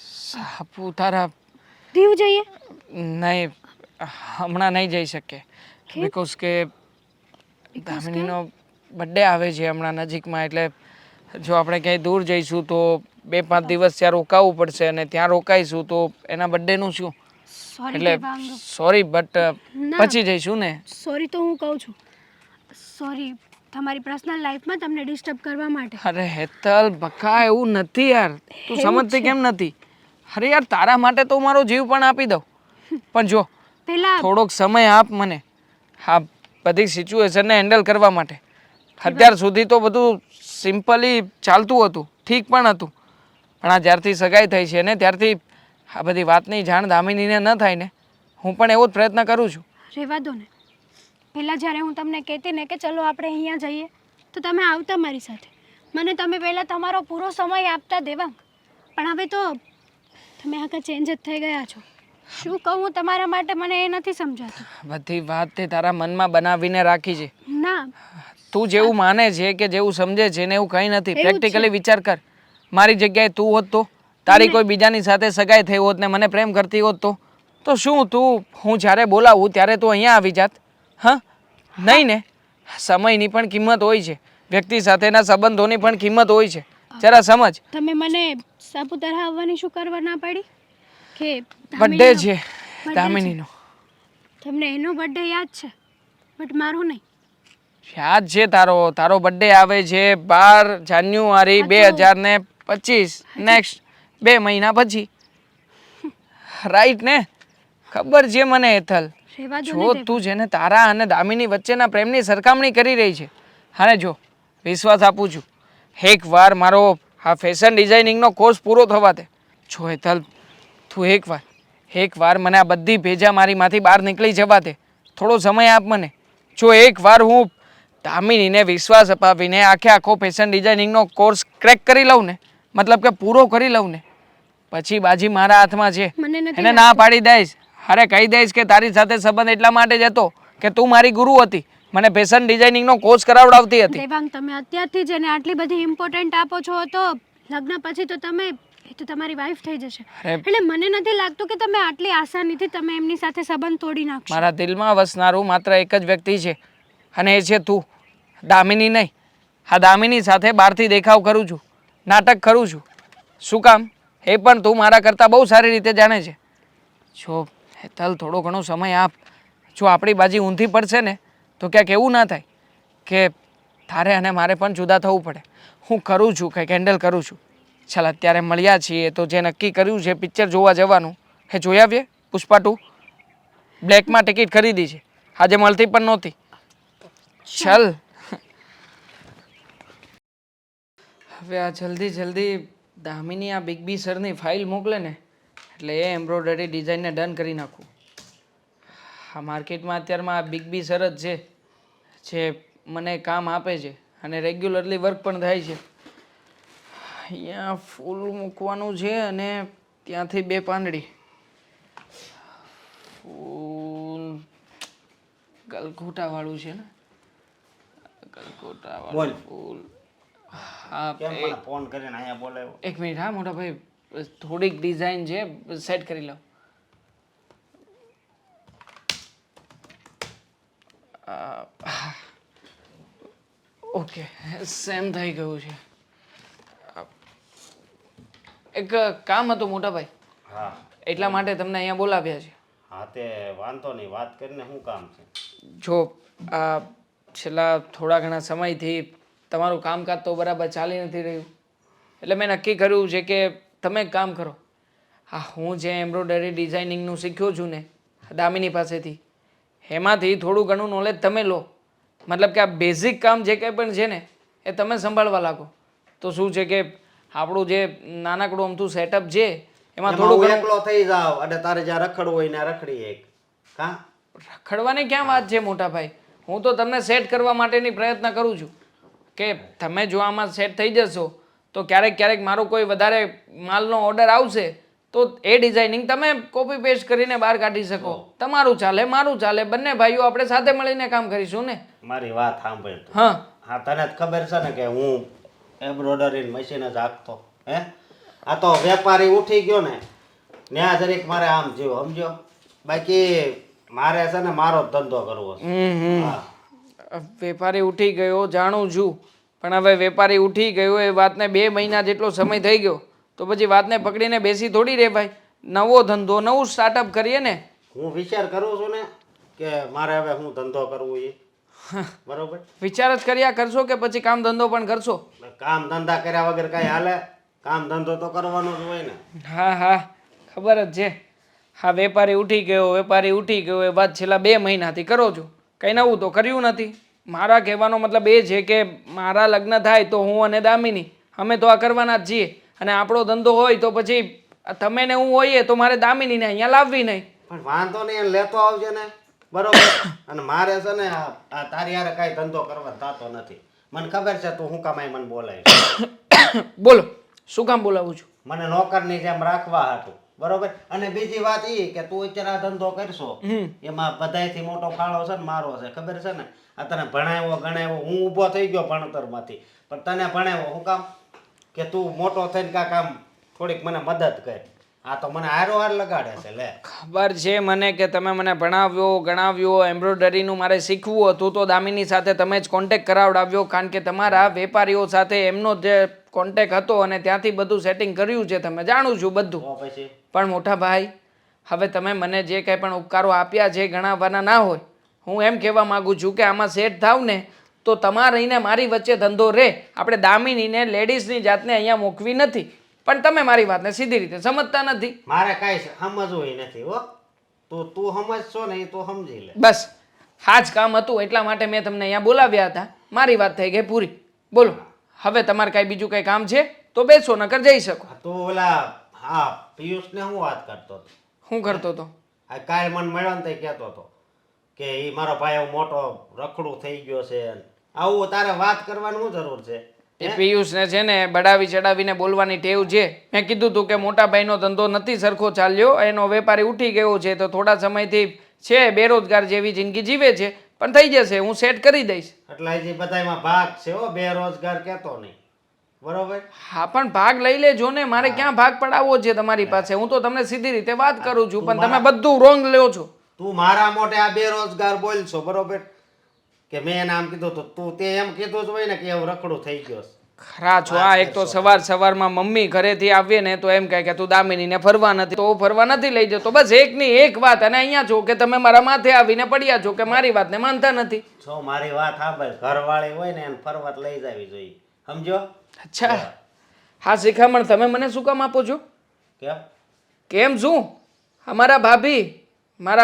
સાપુતારા દીવ જઈએ? નહીં, હમણાં નહીં જઈ શકીએ. બિકોઝ કે દામિનીનો બર્થડે આવે છે હમણાં નજીકમાં, એટલે જો આપણે ક્યાંય દૂર જઈશું તો 2-5 દિવસ ત્યાં રોકાવું પડશે અને ત્યાં રોકાઈશું તો એના બર્થડેનું શું? સોરી એટલે દેવાંગ. સોરી બટ પછી જઈશું ને. સોરી તો હું કહું છું. સોરી તમારી પર્સનલ લાઈફમાં તમને ડિસ્ટર્બ કરવા માટે. અરે હેતલ બકા, એવું નથી યાર. તું સમજતી કેમ નથી? અરે યાર, તારા માટે તો મારો જીવ પણ આપી દઉં. પણ જો પેલા થોડોક સમય આપ મને હા બધી સિચ્યુએશનને હેન્ડલ કરવા માટે. અત્યાર સુધી તો બધું સિમ્પલી ચાલતું હતું, ઠીક પણ હતું. પણ આ જ્યારથી સગાઈ થઈ છે ને ત્યારથી આ બધી વાતની જાણ દામિનીને ન થાય ને, હું પણ એવો જ પ્રયત્ન કરું છું. રહેવા દો ને. પહેલાં જ્યારે હું તમને કહેતી ને કે ચલો આપણે અહીંયા જઈએ તો તમે આવતા મારી સાથે. મને તમે પહેલાં તમારો પૂરો સમય આપતા દેવાંગ. પણ હવે તો તમે આખા ચેન્જ જ થઈ ગયા છો. શું કહું તમારા માટે મને એ નથી સમજાતું. બધી વાત તે તારા મનમાં બનાવીને રાખી છે. ના, તું જેવું માને છે કે જેવું સમજે છે ને એવું કંઈ નથી. પ્રેક્ટિકલી વિચાર કર. મારી જગ્યાએ તું હોત તો, તારી કોઈ બીજાની સાથે સગાઈ થઈ હોત ને મને પ્રેમ કરતી હોત તો શું તું હું જ્યારે બોલાવું ત્યારે તું અહીંયા આવી જાત? હા, નહીં ને. સમયની પણ કિંમત હોય છે, વ્યક્તિ સાથેના સંબંધોની પણ કિંમત હોય છે. જરા સમજ. તમે મને સાપુતારા આવવાની શું કરવા ના પાડી? કે બર્થડે છે દામિનીનો. તમને એનો બર્થડે યાદ છે બટ મારું નહીં. યાદ છે તારો બર્થડે આવે છે 12 જાન્યુઆરી 2025, નેક્સ્ટ 2 મહિના પછી. રાઈટ ને? ખબર છે મને હેતલ. રહેવા દો ને જો દેવાંગ. તું જેને તારા અને દામિની વચ્ચેના પ્રેમની સરખામણી કરી રહી છે, અને જો વિશ્વાસ આપું છું, એકવાર મારો આ ફેશન ડિઝાઇનિંગનો કોર્સ પૂરો થવા દે. જો હેતલ, તું એકવાર મને આ બધી ભેજા મારીમાંથી બહાર નીકળી જવા દે. થોડો સમય આપ મને. જો એકવાર હું દામિનીને વિશ્વાસ અપાવીને આખો ફેશન ડિઝાઇનિંગનો કોર્સ ક્રેક કરી લઉં ને, મતલબ કે પૂરો કરી લઉં ને, પછી બાજી મારા હાથમાં છે. મને નથી એને ના પાડી દઈશ. અરે કહી દઈશ કે તારી સાથે સંબંધ એટલા માટે જ હતો કે તું મારી ગુરુ હતી, મને ફેશન ડિઝાઇનિંગનો કોર્સ કરાવડાવતી હતી. દેવાંગ, તમે અત્યારથી જ એને આટલી બધી ઇમ્પોર્ટન્ટ આપો છો તો લગ્ન પછી તો તમે એ તો તમારી વાઈફ થઈ જશે. અરે. એટલે મને નથી લાગતું કે તમે આટલી આસાનીથી તમે એમની સાથે સંબંધ તોડી નાખશો. મારા દિલમાં વસનારું માત્ર એક જ વ્યક્તિ છે, અને એ છે તું. દામિની નહીં. હા, દામિની સાથે બહારથી દેખાવ કરું છું, નાટક કરું છું. શું કામ? એ પણ તું મારા કરતાં બહુ સારી રીતે જાણે છે. જો હેતલ, થોડો ઘણો સમય આપ. જો આપણી બાજી ઊંધી પડશે ને તો ક્યાંક એવું ના થાય કે તારે અને મારે પણ જુદા થવું પડે. હું કરું છું, કંઈક હેન્ડલ કરું છું. ચાલ, અત્યારે મળ્યા છીએ તો જે નક્કી કર્યું છે પિક્ચર જોવા જવાનું, એ જોઈ આવીએ. પુષ્પા 2 બ્લેકમાં ટિકિટ ખરીદી છે, આજે મળતી પણ નહોતી. ચાલ હવે આ જલ્દી દામિની આ બિગ બી સરની ફાઇલ મોકલે ને એટલે એ એમ્બ્રોઇડરી ડિઝાઇનને ડન કરી નાખું. આ માર્કેટમાં અત્યારમાં આ બિગ બી સર જ છે જે મને કામ આપે છે અને રેગ્યુલરલી વર્ક પણ થાય છે. અહીંયા ફૂલ મૂકવાનું છે અને ત્યાંથી 2 પાંદડી. ફૂલ ગલગોટાવાળું છે ને, ગલગોટાવાળું ફૂલ. હા, ફોન કરીને અહીંયા બોલાવ્યો. એક મિનિટ. હા મોટા ભાઈ, થોડીક ડિઝાઇન છે, સેટ કરી લો. ઓકે, સેમ થઈ ગયું છે. એક કામ હતું મોટા ભાઈ, હા એટલા માટે તમને અહીંયા બોલાવ્યા છે. હા તે વાંધો નહીં, વાત કરીને શું કામ છે? જો આ છેલ્લા થોડા ઘણા સમયથી તમારું કામકાજ તો બરાબર ચાલી નથી રહ્યું, એટલે મેં નક્કી કર્યું છે કે તમે એક કામ કરો. હા, હું જે એમ્બ્રોઇડરી ડિઝાઇનિંગનું શીખ્યો છું ને દામિની પાસેથી, એમાંથી થોડું ઘણું નોલેજ તમે લો. મતલબ કે આ બેઝિક કામ જે કંઈ પણ છે ને એ તમે સંભાળવા લાગો. તો શું છે કે આપણું જે નાનકડું અમથું સેટઅપ છે એમાં થોડું હું ઘણું એકલો થઈ જાવ અને તારે જ્યાં રખડવું હોય ને રખડી એક કા રખડવાની ક્યાં વાત છે મોટા ભાઈ? હું તો તમને સેટ કરવા માટેની પ્રયત્ન કરું છું કે તમે જો આમાં સેટ થઈ જશો તો ક્યારેક મારો કોઈ વધારે માલનો ઓર્ડર આવશે તો એ ડિઝાઇનિંગ તમે કોપી પેસ્ટ કરીને બહાર કાઢી શકો. તમારું ચાલે, મારું ચાલે, બંને ભાઈઓ આપણે સાથે મળીને કામ કરીશું ને. મારી વાત સાંભળ તું. હા, હા તને જ ખબર છે ને કે હું એમ્બ્રોઇડરી મશીન જ હાંકતો. હે આ તો વેપારી ઉઠી ગયો ને ત્યાં જરીક મારે આમ જીવ સમજો, બાકી મારે છે ને મારો જ ધંધો કરવો છે. હા વેપારી ઉઠી ગયો જાણું છું, પણ હવે વેપારી ઉઠી ગયો એ વાતને 2 મહિના જેટલો સમય થઈ ગયો તો પછી વાતને પકડીને બેસી થોડી રે ભાઈ. નવો ધંધો, નવું સ્ટાર્ટઅપ કરીએ ને. હું વિચાર કરું છું ને કે મારે હવે હું ધંધો કરવું એ બરોબર. વિચાર જ કર્યા કરશો કે પછી કામ ધંધો પણ કરશો? કામ ધંધા કર્યા વગર કઈ હાલે? કામ ધંધો તો કરવાનો જ હોય ને. હા, ખબર જ છે. હા, વેપારી ઉઠી ગયો એ વાત છેલ્લા 2 મહિનાથી કરો છો, કંઈ નવું તો કર્યું નથી. મારા કહેવાનો મતલબ એ છે કે મારા લગ્ન થાય તો હું અને દામિની અમે તો આ કરવાના જ છીએ, અને આપણો ધંધો હોય તો પછી તમે ને હું હોઈએ તો મારે દામિનીને અહીંયા લાવવી નહીં. પણ વાંધો નહીં, એને લેતો આવજે ને બરોબર. અને મારે છે ને આ તારી હારે કાંઈ ધંધો કરવા થતો નથી. મને ખબર છે તું શું કામ અહીં મને બોલાય. બોલો, શું કામ બોલાવું છું? મને નોકરની જેમ રાખવા હતું બરોબર. અને બીજી વાત એ કે તું અત્યારે આ ધંધો કરશો એમાં બધાયથી મોટો ફાળો છે ને મારો છે, ખબર છે ને. આ તને ભણાવ્યો ગણાવ્યો, હું ઊભો થઈ ગયો ભણતરમાંથી, પણ તને ભણાવ્યો શું કામ? કે તું મોટો થઈને કાંક આમ થોડીક મને મદદ કર. આ તો મને હારો લગાડે છે. લે ખબર છે મને કે તમે મને ભણાવ્યો ગણાવ્યો, એમ્બ્રોઇડરીનું મારે શીખવું હતું તો દામિની સાથે તમે જ કોન્ટેક કરાવડાવ્યો, કારણ કે તમારા વેપારીઓ સાથે એમનો જે કોન્ટેક હતો અને ત્યાંથી બધું સેટિંગ કર્યું છે તમે, જાણું છું બધું. તો પછી પણ મોટા ભાઈ, હવે તમે મને જે કંઈ પણ ઉપકારો આપ્યા છે ગણાવવાના ના હોય. હું એમ કહેવા માગું છું કે આમાં સેટ થાવ ને તો તમારીને મારી વચ્ચે ધંધો રહે. આપણે દામિનીને લેડીઝની જાતને અહીંયા મૂકવી નથી, પણ તમે મારી વાતને સીધી રીતે સમજતા નથી. મારે કાંઈ સમજવું નથી હો. તું સમજશો ને એ તું સમજી લે. બસ આ જ કામ હતું એટલા માટે મેં તમને અહીંયા બોલાવ્યા હતા. મારી વાત થઈ ગઈ પૂરી. બોલો હવે તમારે કાંઈ બીજું કંઈ કામ છે તો બેસો નકર જઈ શકો. તું ઓલા હા પિયુષને હું વાત કરતો હતો. શું કરતો હતો? આ કાલ મને મળ્યો ને તે કહેતો હતો કે એ મારો ભાઈ આવો મોટો રખડું થઈ ગયો છે. આવું તારે વાત કરવાની શું જરૂર છે? એ પિયુષને છે ને બડાવી ચડાવીને બોલવાની ટેવ છે. મેં કીધું હતું કે મોટા ભાઈનો ધંધો નથી સરખો ચાલ્યો, એનો વેપારી ઉઠી ગયો છે તો થોડા સમયથી છે બેરોજગાર જેવી જિંદગી જીવે છે, પણ થઈ જશે, હું સેટ કરી દઈશ. એટલે હજી બધાયમાં ભાગ છે હો, બેરોજગાર કહેતો નહીં. બરોબર? હા પણ ભાગ લઈ લેજો ને, મારે ક્યાં ભાગ પડાવવો છે તમારી પાસે? હું તો તમને સીધી રીતે વાત કરું છું પણ તમે બધું રોંગ લ્યો છો. તું મારા મોઢે આ બેરોજગાર બોલશો બરોબર કે મેં એને આમ કીધું તો તું તે એમ કીધું જ હોય ને કે એવું રખડું થઈ ગયો છે. ખરા છો. હા એક તો સવારમાં મમ્મી ઘરેથી આવીએ ને તો એમ કહે કે તું દામિનીને ફરવા નથી, તો ફરવા નથી લઈ જતો. બસ એકની એક વાત. અને અહીંયા છો કે તમે મારા માથે આવીને પડ્યા છો કે મારી વાતને માનતા નથી. છો મારી વાત સાંભળ, ઘરવાળી હોય ને એને ફરવા લઈ જવી જોઈએ, સમજો? અચ્છા, હા શિખામણ તમે મને શું કામ આપો છો? કેમ શું? મારા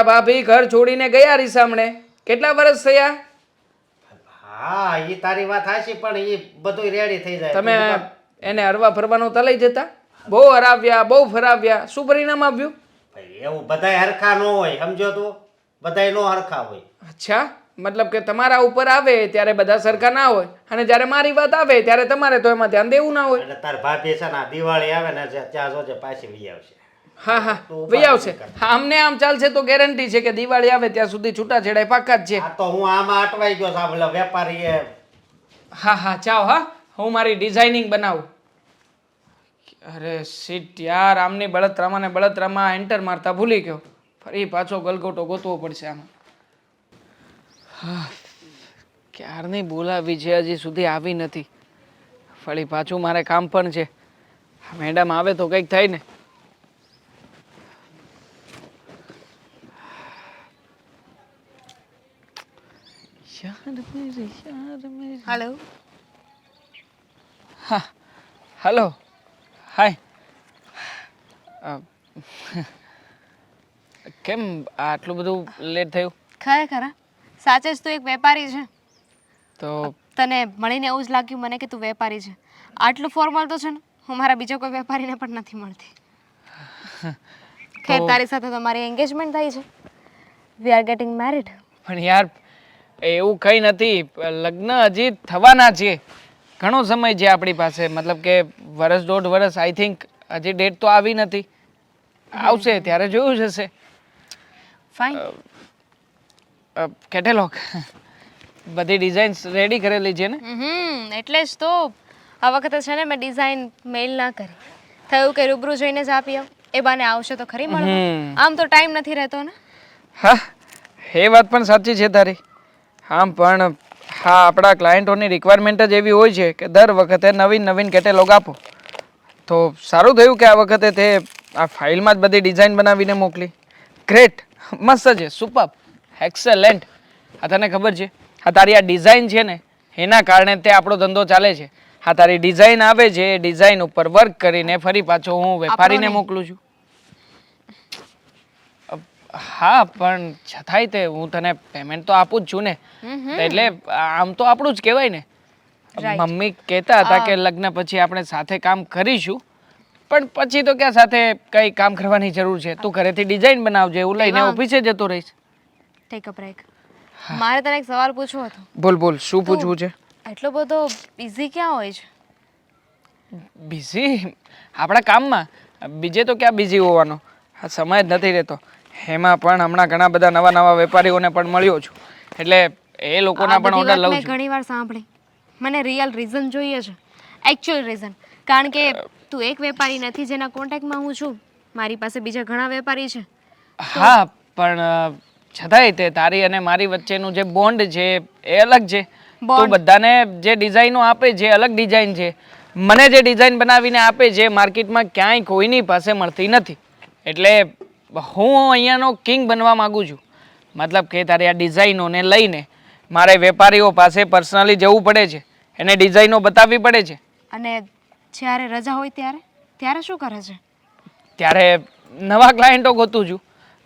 ભાભી ઘર છોડીને ગયા રીસામણે. કેટલા વર્ષ થયા? હા એ તારી વાત હાચી પણ એ બધું રેડી થઈ જાય. તમે એને હરવા ફરવાનો તો લઈ જતા? બહુ હરાવ્યા, બહુ ફરાવ્યા, શું પરિણામ આવ્યું? ભાઈ એવું બધાય હરખા ન હોય, સમજો તું? બધાય નો હરખા હોય. અચ્છા, મતલબ કે તમારા ઉપર આવે ત્યારે બધા સરખા ના હોય અને જ્યારે મારી વાત આવે ત્યારે તમારે તો એમાં ધ્યાન દેવું ના હોય. એટલે તાર ભાભી છે ને દિવાળી આવે ને ત્યાં જોજે પાછી વી આવશે. હા વહી આવશે. હા અમને આમ ચાલશે તો ગેરંટી છે કે દિવાળી આવે ત્યાં સુધી છૂટાછેડા પાકા જ છે. આ તો હું આમાં અટવાઈ ગયો છું. પેલા વેપારી હા ચાઓ. હા હું મારી ડિઝાઇનિંગ બનાવું. અરે સીટ યાર, આમની બળતરામાં ને બળતરામાં એન્ટર મારતા ભૂલી ગયો. ફરી પાછો ગલગોટો ગોતવો પડશે આમાં. ક્યારની બોલાવી છે, હજી સુધી આવી નથી. ફરી પાછું મારે કામ પણ છે. મેડમ આવે તો કંઈક થાય ને. હેલો. હા હલો હાય. કેમ આટલું બધું લેટ થયું? ખરેખર સાચે જ તું એક વેપારી છે. તો તને મળીને એવું જ લાગ્યું મને કે તું વેપારી છે. આટલું ફોર્મલ તો છે ને હું મારા બીજા કોઈ વેપારીને પણ નથી મળતી. ખેર તારી સાથે તો મારી એન્ગેજમેન્ટ થઈ છે. We are getting married. પણ યાર એવું કંઈ નથી, લગ્ન હજી થવાના છે. ઘણો સમય છે આપણી પાસે, મતલબ કે વર્ષ દોઢ વર્ષ. આઈ થિંક હજી ડેટ તો આવી નથી. આવશે ત્યારે જોયું જશે. ફાઇન. કેટલોગ બધી ડિઝાઇન્સ રેડી કરેલી છે ને? એટલે જ તો આ વખતે છે ને મેં ડિઝાઇન મેઇલ ના કરી. થયું કે રૂબરૂ જોઈને જ આપી આવ, એ બાને આવશે તો ખરી મળવા. આમ તો ટાઈમ નથી રહેતો ને. હા એ વાત પણ સાચી છે તારી. આમ પણ હા આપણા ક્લાયન્ટોની રિક્વાયરમેન્ટ જ એવી હોય છે કે દર વખતે નવીન કેટેલોગ આપો. તો સારું થયું કે આ વખતે તે આ ફાઇલમાં જ બધી ડિઝાઇન બનાવીને મોકલી. ગ્રેટ, મસ્ત છે, સુપર, એક્સેલેન્ટ. આ તને ખબર છે આ તારી આ ડિઝાઇન છે ને એના કારણે તે આપણો ધંધો ચાલે છે. આ તારી ડિઝાઇન આવે છે એ ડિઝાઇન ઉપર વર્ક કરીને ફરી પાછો હું વેપારીને મોકલું છું. હા પણ છતાંય તે હું તને પેમેન્ટ તો આપું જ છું ને, એટલે આમ તો આપણું જ કહેવાય ને. મમ્મી કહેતા હતા કે લગ્ન પછી આપણે સાથે કામ કરીશું, પણ પછી તો ક્યાં સાથે કઈ કામ કરવાની જરૂર છે. તું ઘરેથી ડિઝાઇન બનાવજે, હું લઈને ઓફિસે જતો રહીશ. Take a break. મારે તને એક સવાલ પૂછવો હતો. બોલ શું પૂછવું છે? એટલો બધો બિઝી ક્યાં હોય છે? બિઝી આપણા કામમાં, બીજે તો ક્યાં બિઝી હોવાનો. આ સમય જ નથી રહેતો. એમાં પણ હમણાં ઘણા બધા નવા વેપારીઓને પણ મળ્યો છું, એટલે એ લોકોના પણ ઓર્ડર લઉં મેં છું. ઘણી વાર સાંભળી. મને રિયલ રીઝન જોઈએ છે, એકચ્યુઅલ રીઝન. કારણ કે તું એક વેપારી નથી જેના કોન્ટેક્ટમાં હું છું. મારી પાસે બીજા ઘણા વેપારી છે. હા પણ છતાંય તે તારી અને મારી વચ્ચેનું જે બોન્ડ છે એ અલગ છે. તું બધાને જે ડિઝાઇનો આપે છે અલગ ડિઝાઇન છે. મને જે ડિઝાઇન બનાવીને આપે છે માર્કેટમાં ક્યાંય કોઈની પાસે મળતી નથી. એટલે હું અહીંયાનો કિંગ બનવા માંગુ છું. મતલબ કે તારી આ ડિઝાઇનોને લઈને મારે વેપારીઓ પાસે પર્સનલી જવું પડે છે, એને ડિઝાઇનો બતાવવી પડે છે. અને જ્યારે રજા હોય ત્યારે શું કરે છે? ત્યારે નવા ક્લાયન્ટો ગોતું છું.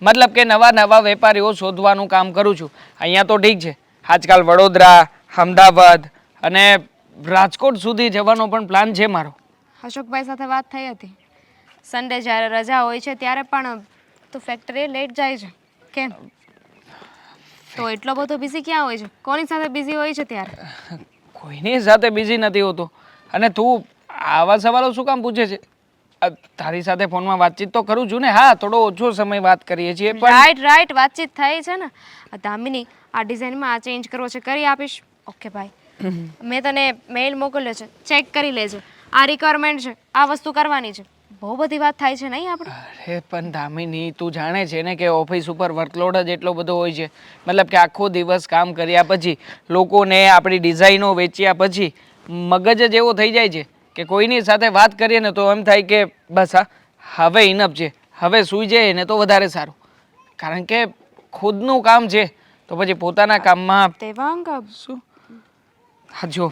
મતલબ કે નવા નવા વેપારીઓ શોધવાનું કામ કરું છું. અહીંયા તો ઠીક છે, આજકાલ વડોદરા, અમદાવાદ અને રાજકોટ સુધી જવાનો પણ પ્લાન છે મારો. અશોકભાઈ સાથે વાત થઈ હતી. સન્ડે જ્યારે રજા હોય છે ત્યારે પણ તું ફેક્ટરીએ લેટ જાય છે. કેમ? તો એટલો બધો બિઝી ક્યાં હોય છે? કોની સાથે બિઝી હોય છે ત્યારે? કોઈની સાથે બિઝી નથી હોતો. અને તું આવા સવાલો શું કામ પૂછે છે? તારી સાથે ફોનમાં વાતચીત તો કરું છું ને. હા, થોડો ઓછો સમય વાત કરીએ છીએ પણ રાઈટ વાતચીત થાય છે ને. દામિની, આ ડિઝાઇનમાં આ ચેન્જ કરવો છે, કરી આપીશ. ઓકે ભાઈ, મેં તને મેઇલ મોકલ્યો છે, ચેક કરી લેજે. આ રિક્વાયરમેન્ટ છે, આ વસ્તુ કરવાની છે. બહુ બધી વાત થાય છે નહીં આપણે? અરે પણ દામિની, તું જાણે છે ને કે ઓફિસ ઉપર વર્કલોડ જ એટલો બધો હોય છે. મતલબ કે આખો દિવસ કામ કર્યા પછી, લોકોને આપણી ડિઝાઇનો વેચ્યા પછી મગજ જ એવો થઈ જાય છે કે કોઈની સાથે વાત કરીએ ને તો એમ થાય કે બસ હવે ઇનફ છે, હવે સૂઈ જાય ને તો વધારે સારું. કારણ કે ખુદનું કામ છે તો પછી પોતાના કામમાં દેવાંગ, શું? હા, જો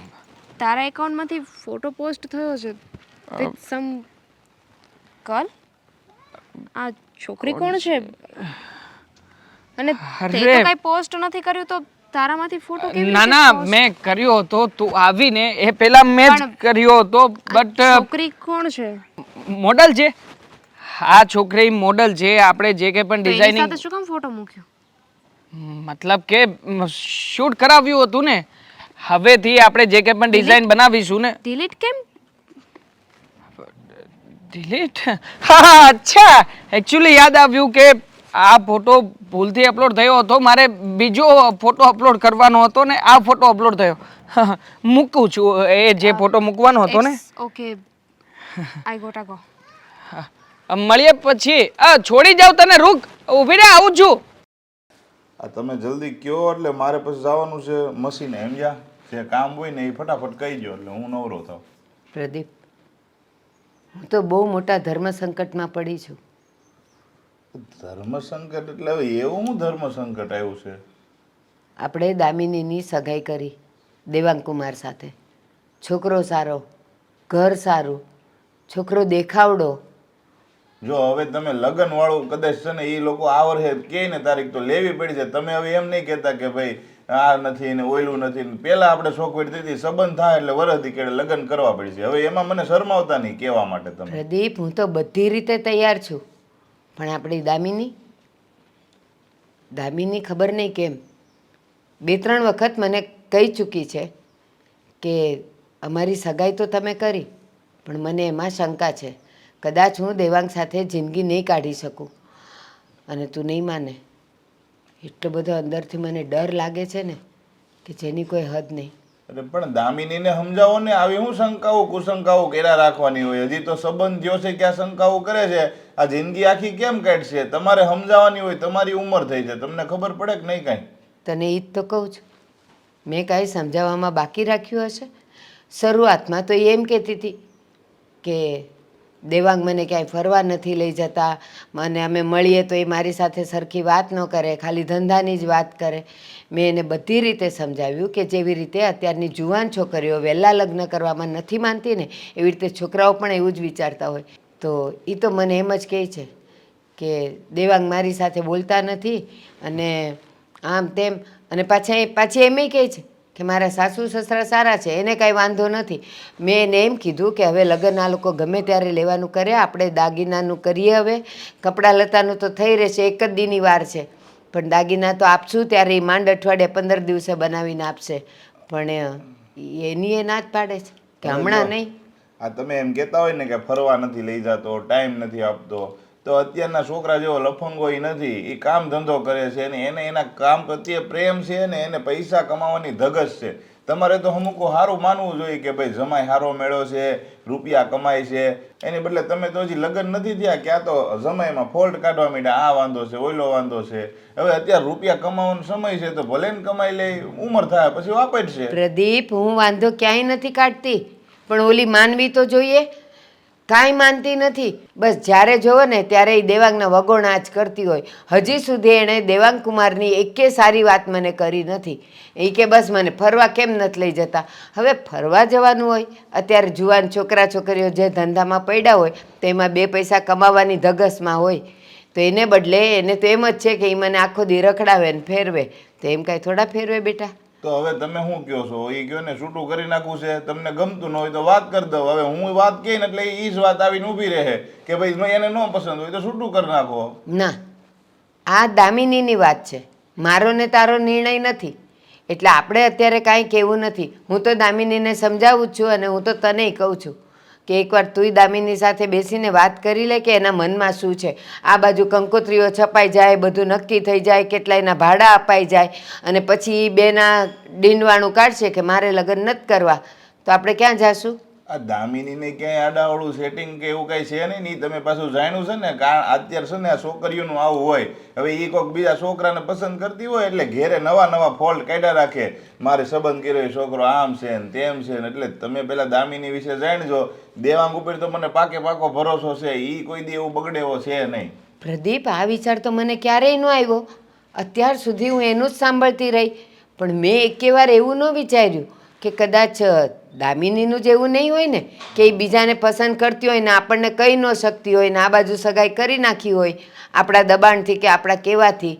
તારા એકાઉન્ટમાંથી ફોટો પોસ્ટ થયો છે વિથ સમ ગર્લ. આ છોકરી કોણ છે? અને તે તો કઈ પોસ્ટ નથી કર્યું તો તારામાંથી ફોટો કેવી ના રીતે ના, post? મેં કર્યો હતો. તું આવીને એ પહેલા મેં જ કર્યો હતો. બટ છોકરી કોણ છે? મોડલ છે. આ છોકરી મોડલ છે. આપણે જે કે પણ તો એની ડિઝાઇનિંગ, સાથે શું કામ ફોટો મૂક્યો? મતલબ કે શૂટ કરાવ્યું હતું ને. હવેથી આપણે જે કે પણ ડિઝાઇન બનાવીશું ને. ડિલીટ કેમ? ડિલીટ? હા, અચ્છા, એકચ્યુઅલી યાદ આવ્યું કે આ ફોટો ભૂલથી અપલોડ થયો હતો. મારે બીજો ફોટો અપલોડ કરવાનો હતો ને આ ફોટો અપલોડ થયો. મૂકું છું. એ જે ફોટો મૂકવાનો હતો ને. ઓકે, આઈ ગોટા ગો. મળીએ પછી. છોડી જાવ તને. રૂક, ઊભી રહે, આવું છું. આ તમે જલ્દી કયો એટલે મારે પછી જવાનું છે મશીને. સમજ્યા? જે કામ હોય ને એ ફટાફટ કહી દો એટલે હું નવરો થાઉં. પ્રદીપ, હું તો બહુ મોટા ધર્મ સંકટમાં પડી છું. ધર્મ સંકટ એટલે હવે એવું હું ધર્મ સંકટ આવ્યું છે? આપણે દામિનીની સગાઈ કરી દેવાંગકુમાર સાથે. છોકરો સારો, ઘર સારું, છોકરો દેખાવડો. જો હવે તમે લગ્ન વાળું કદાચ છે ને એ લોકો આ વર્ષે કહે ને તારીખ તો લેવી પડી છે. તમે હવે એમ નહીં કહેતા કે ભાઈ આ નથી ને ઓયલું નથી. પહેલા આપણે શોખવટ દીધી, સંબંધ થાય એટલે વરસથી કેળે લગ્ન કરવા પડી છે. હવે એમાં મને શરમાવતા નહીં કહેવા માટે તમે. પ્રદીપ, હું તો બધી રીતે તૈયાર છું, પણ આપણી દામિની ખબર નહીં કેમ 2-3 વખત મને કહી ચૂકી છે કે અમારી સગાઈ તો તમે કરી, પણ મને એમાં શંકા છે. કદાચ હું દેવાંગ સાથે જિંદગી નહીં કાઢી શકું. અને તું નહીં માને, એટલો બધો અંદરથી મને ડર લાગે છે ને કે જેની કોઈ હદ નહીં. અરે પણ દામિનીને સમજાવો ને. આવી હું શંકાઓ કુશંકાઓ કર્યા રાખવાની હોય? હજી તો સંબંધ થયો છે ક્યાં શંકાઓ કરે છે? આ જિંદગી આખી કેમ કાઢશે? તમારે સમજાવવાની હોય. તમારી ઉંમર થઈ છે, તમને ખબર પડે કે નહીં કાંઈ? તને એ જ તો કહું છું. મેં કાંઈ સમજાવવામાં બાકી રાખ્યું હશે? શરૂઆતમાં તો એમ કહેતી હતી કે દેવાંગ મને ક્યાંય ફરવા નથી લઈ જતા, મને અમે મળીએ તો એ મારી સાથે સરખી વાત ન કરે, ખાલી ધંધાની જ વાત કરે. મેં એને બધી રીતે સમજાવ્યું કે જેવી રીતે અત્યારની જુવાન છોકરીઓ વહેલા લગ્ન કરવામાં નથી માનતી ને, એવી રીતે છોકરાઓ પણ એવું જ વિચારતા હોય. તો એ તો મને એમ જ કહે છે કે દેવાંગ મારી સાથે બોલતા નથી અને આમ તેમ. અને પાછી એમ કહે છે કે મારા સાસુ સસરા સારા છે, એને કાંઈ વાંધો નથી. મેં એને એમ કીધું કે હવે લગ્ન આ લોકો ગમે ત્યારે લેવાનું કરે, આપણે દાગીનાનું કરીએ. હવે કપડાં લતાનું તો થઈ રહેશે, એક જ દીની વાર છે, પણ દાગીના તો આપશું ત્યારે એ માંડ અઠવાડિયે 15 દિવસે બનાવીને આપશે. પણ એની એ ના જ પાડે છે કે હમણાં નહીં. આ તમે એમ કહેતા હોય ને કે ફરવા નથી લઈ જતો, ટાઈમ નથી આપતો, તો અત્યારના છોકરા જેવો લફંગો નથી. એ કામ ધંધો કરે છે ને એને એના કામ પ્રત્યે પ્રેમ છે ને એને પૈસા કમાવાની ધગશ છે. તમારે તો અમુકો સારું માનવું જોઈએ કે ભાઈ જમાઈ સારો મેળો છે, રૂપિયા કમાય છે. એની બદલે તમે તો હજી લગ્ન નથી થયા ક્યાં તો જમાઈમાં ફોલ્ટ કાઢવા માંડ્યા. આ વાંધો છે, ઓયલો વાંધો છે. હવે અત્યારે રૂપિયા કમાવાનો સમય છે તો ભલે ને કમાઈ લે, ઉંમર થાય પછી વાપરશે. પ્રદીપ, હું વાંધો ક્યાંય નથી કાઢતી, પણ ઓલી માનવી તો જોઈએ. કાંઈ માનતી નથી. બસ જ્યારે જોવો ને ત્યારે એ દેવાંગના વગોણા જ કરતી હોય. હજી સુધી એણે દેવાંગ કુમારની એકે સારી વાત મને કરી નથી. એ કે બસ મને ફરવા કેમ નથી લઈ જતા. હવે ફરવા જવાનું હોય, અત્યારે જુવાન છોકરા છોકરીઓ જે ધંધામાં પડ્યા હોય તેમાં 2 પૈસા કમાવાની ધગશમાં હોય. તો એને બદલે એને તો એમ જ છે કે એ મને આખો દી રખડાવે ને ફેરવે, તો એમ કાંઈ થોડા ફેરવે બેટા. તો હવે તમે શું કહો છો? એ કહો ને છૂટું કરી નાખવું છે, તમને ગમતું ન હોય તો વાત કરી દો. હવે હું વાત કહી ને એટલે એ જ વાત આવીને ઊભી રહે કે ભાઈ એને ન પસંદ હોય તો છૂટું કરી નાખો. ના, આ દામિનીની વાત છે, મારો ને તારો નિર્ણય નથી. એટલે આપણે અત્યારે કાંઈ કહેવું નથી. હું તો દામિનીને સમજાવું જ છું અને હું તો તનેય કહું છું કે એકવાર તુંય દામિની સાથે બેસીને વાત કરી લે કે એના મનમાં શું છે. આ બાજુ કંકોત્રીઓ છપાઈ જાય, બધું નક્કી થઈ જાય, કેટલાયના ભાડા અપાઈ જાય અને પછી બેના ડીંડવાણું કાઢશે કે મારે લગ્ન નથી કરવા, તો આપણે ક્યાં જાશું? આ દામિનીને ક્યાંય આડાવડું સેટિંગ કે એવું કાંઈ છે નહીં. નહીં તમે પાછું જાણ્યું છે ને, કારણ અત્યારે છે ને આ છોકરીઓનું આવું હોય. હવે એ કોઈક બીજા છોકરાને પસંદ કરતી હોય એટલે ઘેરે નવા નવા ફોલ્ટ કાઢ્યા રાખે. મારે સંબંધ કર્યો એ છોકરો આમ છે ને તેમ છે ને. એટલે તમે પેલા દામિની વિશે જાણજો. દેવાંગ ઉપર તો મને પાકે પાકો ભરોસો છે, એ કોઈ દી એવું બગડે એવો છે નહીં. પ્રદીપ, આ વિચાર તો મને ક્યારેય ન આવ્યો. અત્યાર સુધી હું એનું જ સાંભળતી રહી, પણ મેં એકે વાર એવું ન વિચાર્યું કે કદાચ દામિનીનું જ એવું નહીં હોય ને કે એ બીજાને પસંદ કરતી હોય ને આપણને કહી ન શકતી હોય ને આ બાજુ સગાઈ કરી નાખી હોય આપણા દબાણથી કે આપણા કહેવાથી,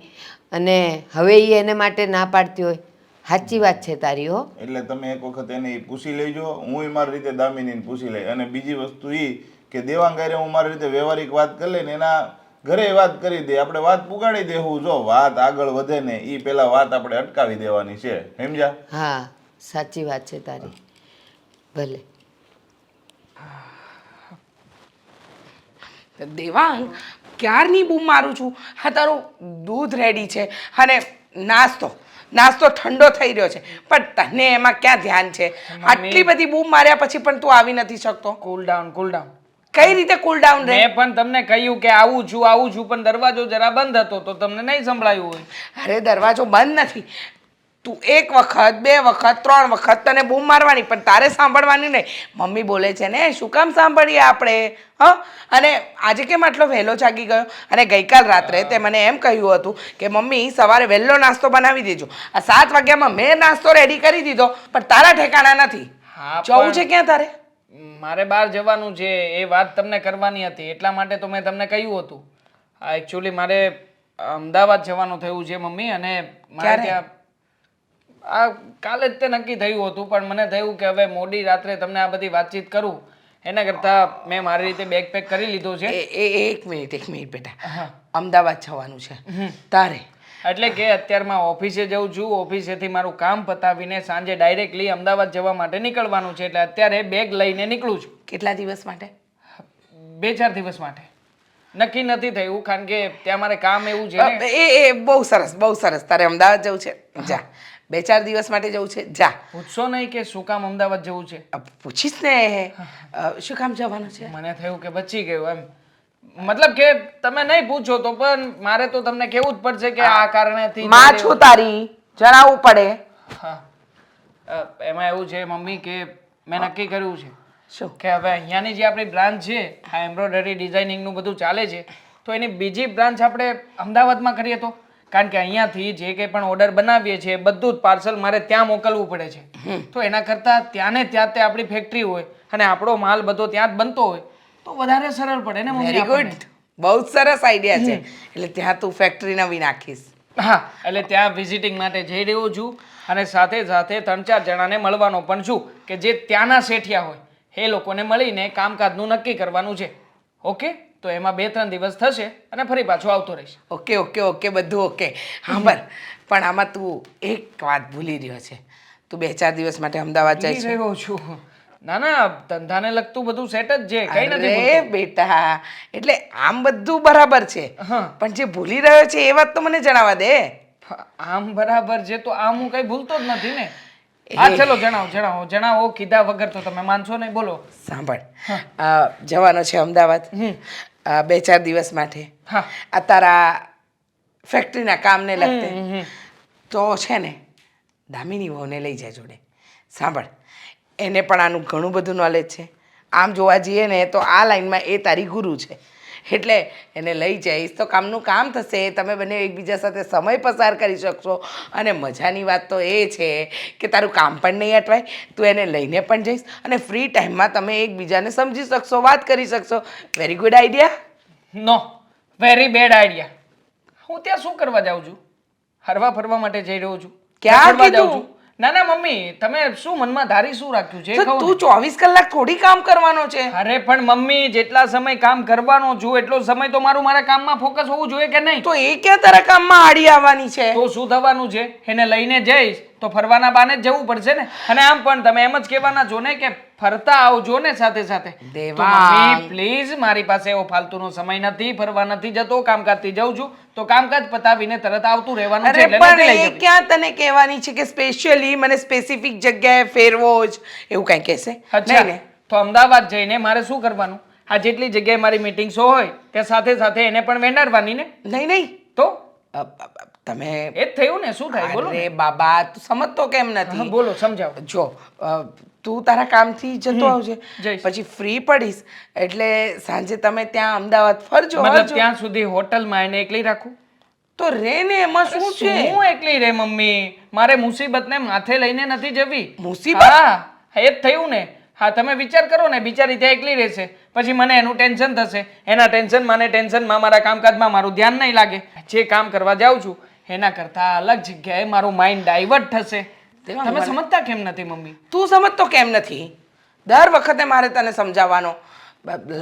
અને હવે એ એને માટે ના પાડતી હોય. સાચી વાત છે તારી હો. એટલે તમે એક વખત એને પૂછી લેજો. હું મારી રીતે દામિનીને પૂછી લઈ. અને બીજી વસ્તુ એ કે દેવાંગ હારે હું મારી રીતે વ્યવહારિક વાત કરી લઈને એના ઘરે વાત કરી દે, આપણે વાત પુગાડી દેવું. જો વાત આગળ વધે ને એ પેલા વાત આપણે અટકાવી દેવાની છે, સમજ્યા? હા, સાચી વાત છે તારી. ભલે દેવાંગ, ક્યારની બૂમ મારું છું. હા, તારું દૂધ રેડી છે અને નાસ્તો ઠંડો થઈ રહ્યો છે, પણ તને એમાં ક્યાં ધ્યાન છે? આટલી બધી બૂમ માર્યા પછી પણ તું આવી નથી શકતો. કુલ ડાઉન, કુલ ડાઉન. કઈ રીતે કુલ ડાઉન રહે? મેં પણ તમને કહ્યું કે આવું છું, પણ દરવાજો જરા બંધ હતો તો તમને નહીં સંભળાયું હોય. અરે દરવાજો બંધ નથી. તું એક વખત, બે વખત, 3 વખત તને બૂમ મારવાની, પણ તારે સાંભળવાની નહીં. મમ્મી બોલે છે ને, શું કામ સાંભળીએ આપણે? હા, અને આજે કેમ આટલો વહેલો જાગી ગયો? અને ગઈકાલ રાત્રે તે મને એમ કહ્યું હતું કે મમ્મી સવારે વહેલો નાસ્તો બનાવી દેજો. આ 7 વાગ્યામાં મેં નાસ્તો રેડી કરી દીધો, પણ તારા ઠેકાણા નથી. હા, જવું છે ક્યાં તારે? મારે બહાર જવાનું છે, એ વાત તમને કરવાની હતી, એટલા માટે તો મેં તમને કહ્યું હતું. એકચ્યુઅલી મારે અમદાવાદ જવાનું થયું છે મમ્મી, અને મારે ત્યાં કાલે જ તે નક્કી થયું હતું, પણ મને થયું કે હવે મોડી રાત્રે તમને આ બધી વાતચીત કરું એના કરતાં મેં મારી રીતે બેગ પેક કરી લીધો છે. એક મિનિટ બેટા, અમદાવાદ જવાનું છે તારે? એટલે કે અત્યારમાં ઓફિસે જઉં છું, ઓફિસેથી મારું કામ પતાવીને સાંજે ડાયરેક્ટલી અમદાવાદ જવા માટે નીકળવાનું છે, એટલે અત્યારે બેગ લઈને નીકળું છું. કેટલા દિવસ માટે? 2-4 દિવસ માટે. નક્કી નથી થયું, કારણ કે ત્યાં મારે કામ એવું છે ને. એ બહુ સરસ. તારે અમદાવાદ જવું છે, જા. 2-4 દિવસ માટે જવું છે, જા. પૂછશો નહીં કે શું કામ અમદાવાદ જવું છે? પૂછીશ ને, શું કામ જવાનું છે? મને થયું કે બચી ગયું એમ. મતલબ કે તમે નહીં પૂછો તો પણ મારે તો તમને કહેવું જ પડશે કે આ કારણેથી માં છું તારી, જણાવવું પડે. હા, એમાં એવું છે મમ્મી કે મેં નક્કી કર્યું છે શું? કે હવે અહીંયાની જે આપણી બ્રાન્ચ છે, આ એમ્બ્રોઇડરી ડિઝાઇનિંગનું બધું ચાલે છે, તો એની બીજી બ્રાન્ચ આપણે અમદાવાદમાં કરીએ તો. કારણ કે અહીંયાથી જે કંઈ પણ ઓર્ડર બનાવીએ છીએ બધું જ પાર્સલ મારે ત્યાં મોકલવું પડે છે. તો એના કરતાં ત્યાં ને ત્યાં તે આપણી ફેક્ટરી હોય અને આપણો માલ બધો ત્યાં જ બનતો હોય તો વધારે સરળ પડે ને મમ્મી. વેરી ગુડ, બહુ જ સરસ આઈડિયા છે. એટલે ત્યાં તું ફેક્ટરી નવી નાખીશ? હા, એટલે ત્યાં વિઝિટિંગ માટે જઈ રહ્યો છું અને સાથે સાથે 3-4 જણાને મળવાનો પણ છું કે જે ત્યાંના શેઠિયા હોય એ લોકોને મળીને કામકાજનું નક્કી કરવાનું છે. ઓકે, તો એમાં 2-3 દિવસ થશે અને ફરી પાછો આવતો રહીશ. ઓકે, બધું ઓકે. હા, પણ આમાં તું એક વાત ભૂલી રહ્યો છે. તું 2-4 દિવસ માટે અમદાવાદ જાય છે? રહ્યો છું. ના, ધંધાને લગતું બધું સેટ જ છે, કઈ નથી. અરે બેટા, એટલે આમ બધું બરાબર છે, પણ જે ભૂલી રહ્યો છે એ વાત તો મને જણાવવા દે. આમ બરાબર છે તો આમ હું કઈ ભૂલતો જ નથી ને. હા, ચલો જણાવો. કીધા વગર તો તમે માનશો નહીં. બોલો. સાંભળ, જવાનો છે અમદાવાદ 2-4 દિવસ માટે. હા. આ તારા ફેક્ટરીના કામને લગતે તો છે ને દામિની વહુને લઈ જાય જોડે. સાંભળ, એને પણ આનું ઘણું બધું નોલેજ છે. આમ જોવા જઈએ ને તો આ લાઈનમાં એ તારી ગુરુ છે, એટલે એને લઈ જઈશ તો કામનું કામ થશે. તમે બંને એકબીજા સાથે સમય પસાર કરી શકશો. અને મજાની વાત તો એ છે કે તારું કામ પણ નહીં અટવાય, તું એને લઈને પણ જઈશ અને ફ્રી ટાઈમમાં તમે એકબીજાને સમજી શકશો, વાત કરી શકશો. Very good idea. No, very bad idea. હું ત્યાં શું કરવા જાઉં છું? હરવા ફરવા માટે જઈ રહ્યો છું. ક્યાં ફરવા જાઉં કીધું? છું. ના ના મમ્મી, તમે શું મનમાં ધારી શું રાખ્યું છે? તો કહો ને. તું 24 કલાક થોડી કામ કરવાનો છે. અરે પણ મમ્મી, જેટલા સમય કામ કરવાનો છું એટલો સમય તો મારું મારા કામમાં ફોકસ હોવું જોઈએ કે નહીં? તો એ ક્યાં તારા કામમાં આડી આવવાની છે? તો શું થવાનું છે? એને લઈને જઈશ તો ફરવાના બાને જ જવું પડશે ને. અને આમ પણ તમે એમ જ કહેવાના છો ને કે ફરતા આવજો ને સાથે સાથે. તો દેવાંગ. મમ્મી પ્લીઝ, મારી પાસે એવો ફાલતુનો સમય નથી, ફરવા નથી જતો, કામકાજથી જાઉં છું તો કામકાજ પતાવીને તરત આવતું રહેવાનું છે. અરે એટલે પણ નથી લઈ એ જવી. ક્યાં તને કહેવાની છે કે સ્પેશિયલી મને સ્પેસિફિક જગ્યાએ ફેરવો જ એવું કઈ કહેશે? અચ્છા, નહીં ને? તો અમદાવાદ જઈને મારે શું કરવાનું? આ જેટલી જગ્યાએ મારી મીટિંગ્સો હોય તે સાથે સાથે એને પણ વેંડારવાની ને. નહીં નહીં તો તમે એ જ થયું ને. શું થાય બોલો ને. અરે બાબા તું સમજતો કેમ હા, નથી? બોલો, સમજાવો. જો તું તારા કામથી જતો આવજે, જઈશ. પછી ફ્રી પડીશ એટલે સાંજે તમે ત્યાં અમદાવાદ ફરજો મતલબ હરજો. ત્યાં સુધી હોટલમાં એને એકલી રાખું? તો રે ને એમાં શું છે? શું એકલી રે મમ્મી? મારે મુસીબતને માથે લઈને નથી જવી. મુસીબત? હા, એ જ થયું ને. હા, તમે વિચાર કરો ને, બિચારી ત્યાં એકલી રહેશે, પછી મને એનું ટેન્શન થશે, એના ટેન્શનમાં ને ટેન્શનમાં મારા કામકાજમાં મારું ધ્યાન નહીં લાગે. જે કામ કરવા જાઉં છું એના કરતાં અલગ જગ્યાએ મારું માઇન્ડ ડાયવર્ટ થશે. તમે સમજતા કેમ નથી મમ્મી? તું સમજતો કેમ નથી? દર વખતે મારે તને સમજાવવાનો.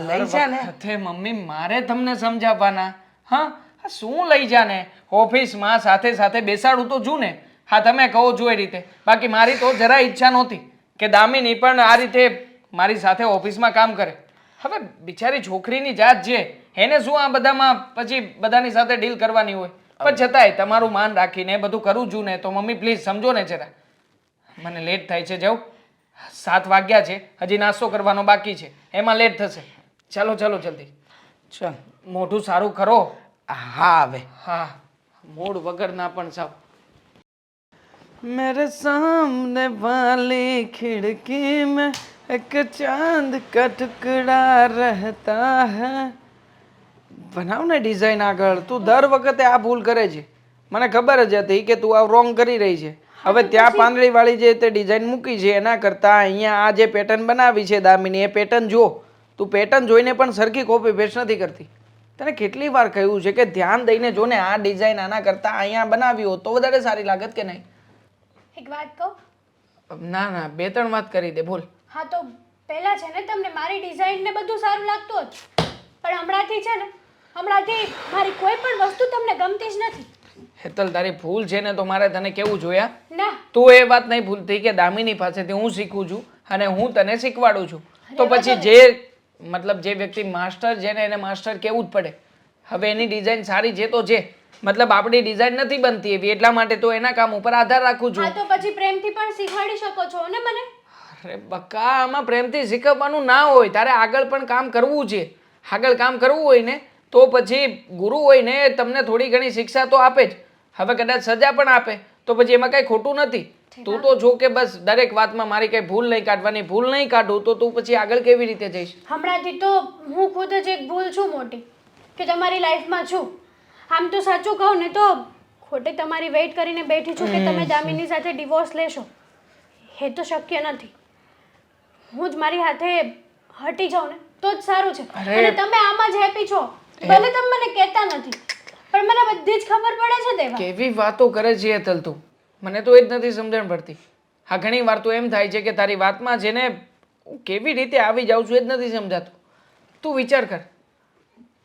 લઈ જા ને. વખતે મમ્મી મારે તમને સમજાવવાના? હા, આ શું લઈ જા ને? ઓફિસમાં સાથે સાથે બેસાડું તો છું ને. હા, તમે કહો છો એ રીતે. બાકી મારી તો જરા ઈચ્છા નહોતી કે દામિની પણ આ રીતે મારી સાથે ઓફિસમાં કામ કરે. હવે બિચારી છોકરીની જાત છે, એને શું આ બધામાં પછી બધાની સાથે ડીલ કરવાની હોય. પણ છતાંય તમારું માન રાખીને બધું કરું છું ને, તો મમ્મી પ્લીઝ સમજો ને જરા. મને લેટ થાય છે, જાઉં. 7 વાગ્યા છે, હજી નાસ્તો કરવાનો બાકી છે, એમાં લેટ થશે. ચાલો ચાલો જલ્દી. ચાલ. મોઢું સારું કરો. હા હવે હા, મૂડ વગરના પણ સાવ. मेरे सामने वाली खिड़की में एक चांद का टुकड़ा रहता है. બનાવ ને ડિઝાઇન આગળ. તું દર વખતે આ ભૂલ કરે છે. મને ખબર જ હતી કે તું આ રોંગ કરી રહી છે. હવે ત્યાં પાંદડી વાળી જે તે ડિઝાઇન મૂકી છે એના કરતાં અહીંયા આ જે પેટર્ન બનાવી છે દામિની, એ પેટર્ન જો. તું પેટર્ન જોઈને પણ સરખી કોપી પેસ્ટ નથી કરતી. તને કેટલી વાર કહ્યું છે કે ધ્યાન દઈને જો ને, આ ડિઝાઇન આના કરતાં અહીંયા બનાવી હોત તો વધારે સારી લાગત કે નહીં? એક વાત કહું? ના ના, 2-3 વાત કરી દે, બોલ. હા તો પહેલા છે ને તમને મારી ડિઝાઇન ને બધું સારું લાગતું હતું, પણ હમણાંથી છે ને, હમણાંથી મારી કોઈ પણ વસ્તુ તમને ગમતી જ નથી. હેતલ, તારી ભૂલ છે ને તો મારે તને કેવું જોયા? ના, તું એ વાત નહીં ભૂલતી કે દામિની પાસેથી હું શીખું છું અને હું તને શીખવાડું છું. તો પછી જે મતલબ જે વ્યક્તિ માસ્ટર છે ને એને માસ્ટર કેવું જ પડે. હવે એની ડિઝાઇન સારી છે તો છે, મતલબ આપણી ડિઝાઇન નથી બનતી એવી, એટલા માટે તો એના કામ ઉપર આધાર રાખું છું. હા તો પછી પ્રેમથી પણ શીખવાડી શકો છો ને મને. અરે બકા, આમાં પ્રેમથી શીખવવાનું ના હોય. તારે આગળ પણ કામ કરવું છે. આગળ કામ કરવું હોય ને તો પછી ગુરુ હોય ને એ તમને થોડી ઘણી શિક્ષા તો આપે જ. હવે કદાચ સજા પણ આપે તો પછી એમાં કાંઈ ખોટું નથી. તું તો જો કે બસ દરેક વાતમાં મારી કઈ ભૂલ નહીં કાઢવાની, ભૂલ નહીં કાઢું તો તું પછી આગળ કેવી રીતે જઈશ? હમણાંથી તો હું ખુદ જ એક ભૂલ છું મોટી, કે તમારી લાઈફમાં છું. આમ તો સાચું કહું ને તો ખોટે તમારી વેઇટ કરીને બેઠી છું કે તમે દામિની સાથે ડિવોર્સ લેશો. એ તો શક્ય નથી. હું જ મારી હાથે હટી જાઉં ને તો જ સારું છે. અને તમે આમાં જ હેપી છો, ભલે તમે મને કહેતા નથી, પણ મને બધી જ ખબર પડે છે દેવા. કેવી વાતો કરે છે હેતલ તું? મને તો એ જ નથી સમજણ પડતી. હા, ઘણી વાર તો એમ થાય છે કે તારી વાતમાં છે ને હું કેવી રીતે આવી જાઉં છું એ જ નથી સમજાતું. તું વિચાર કર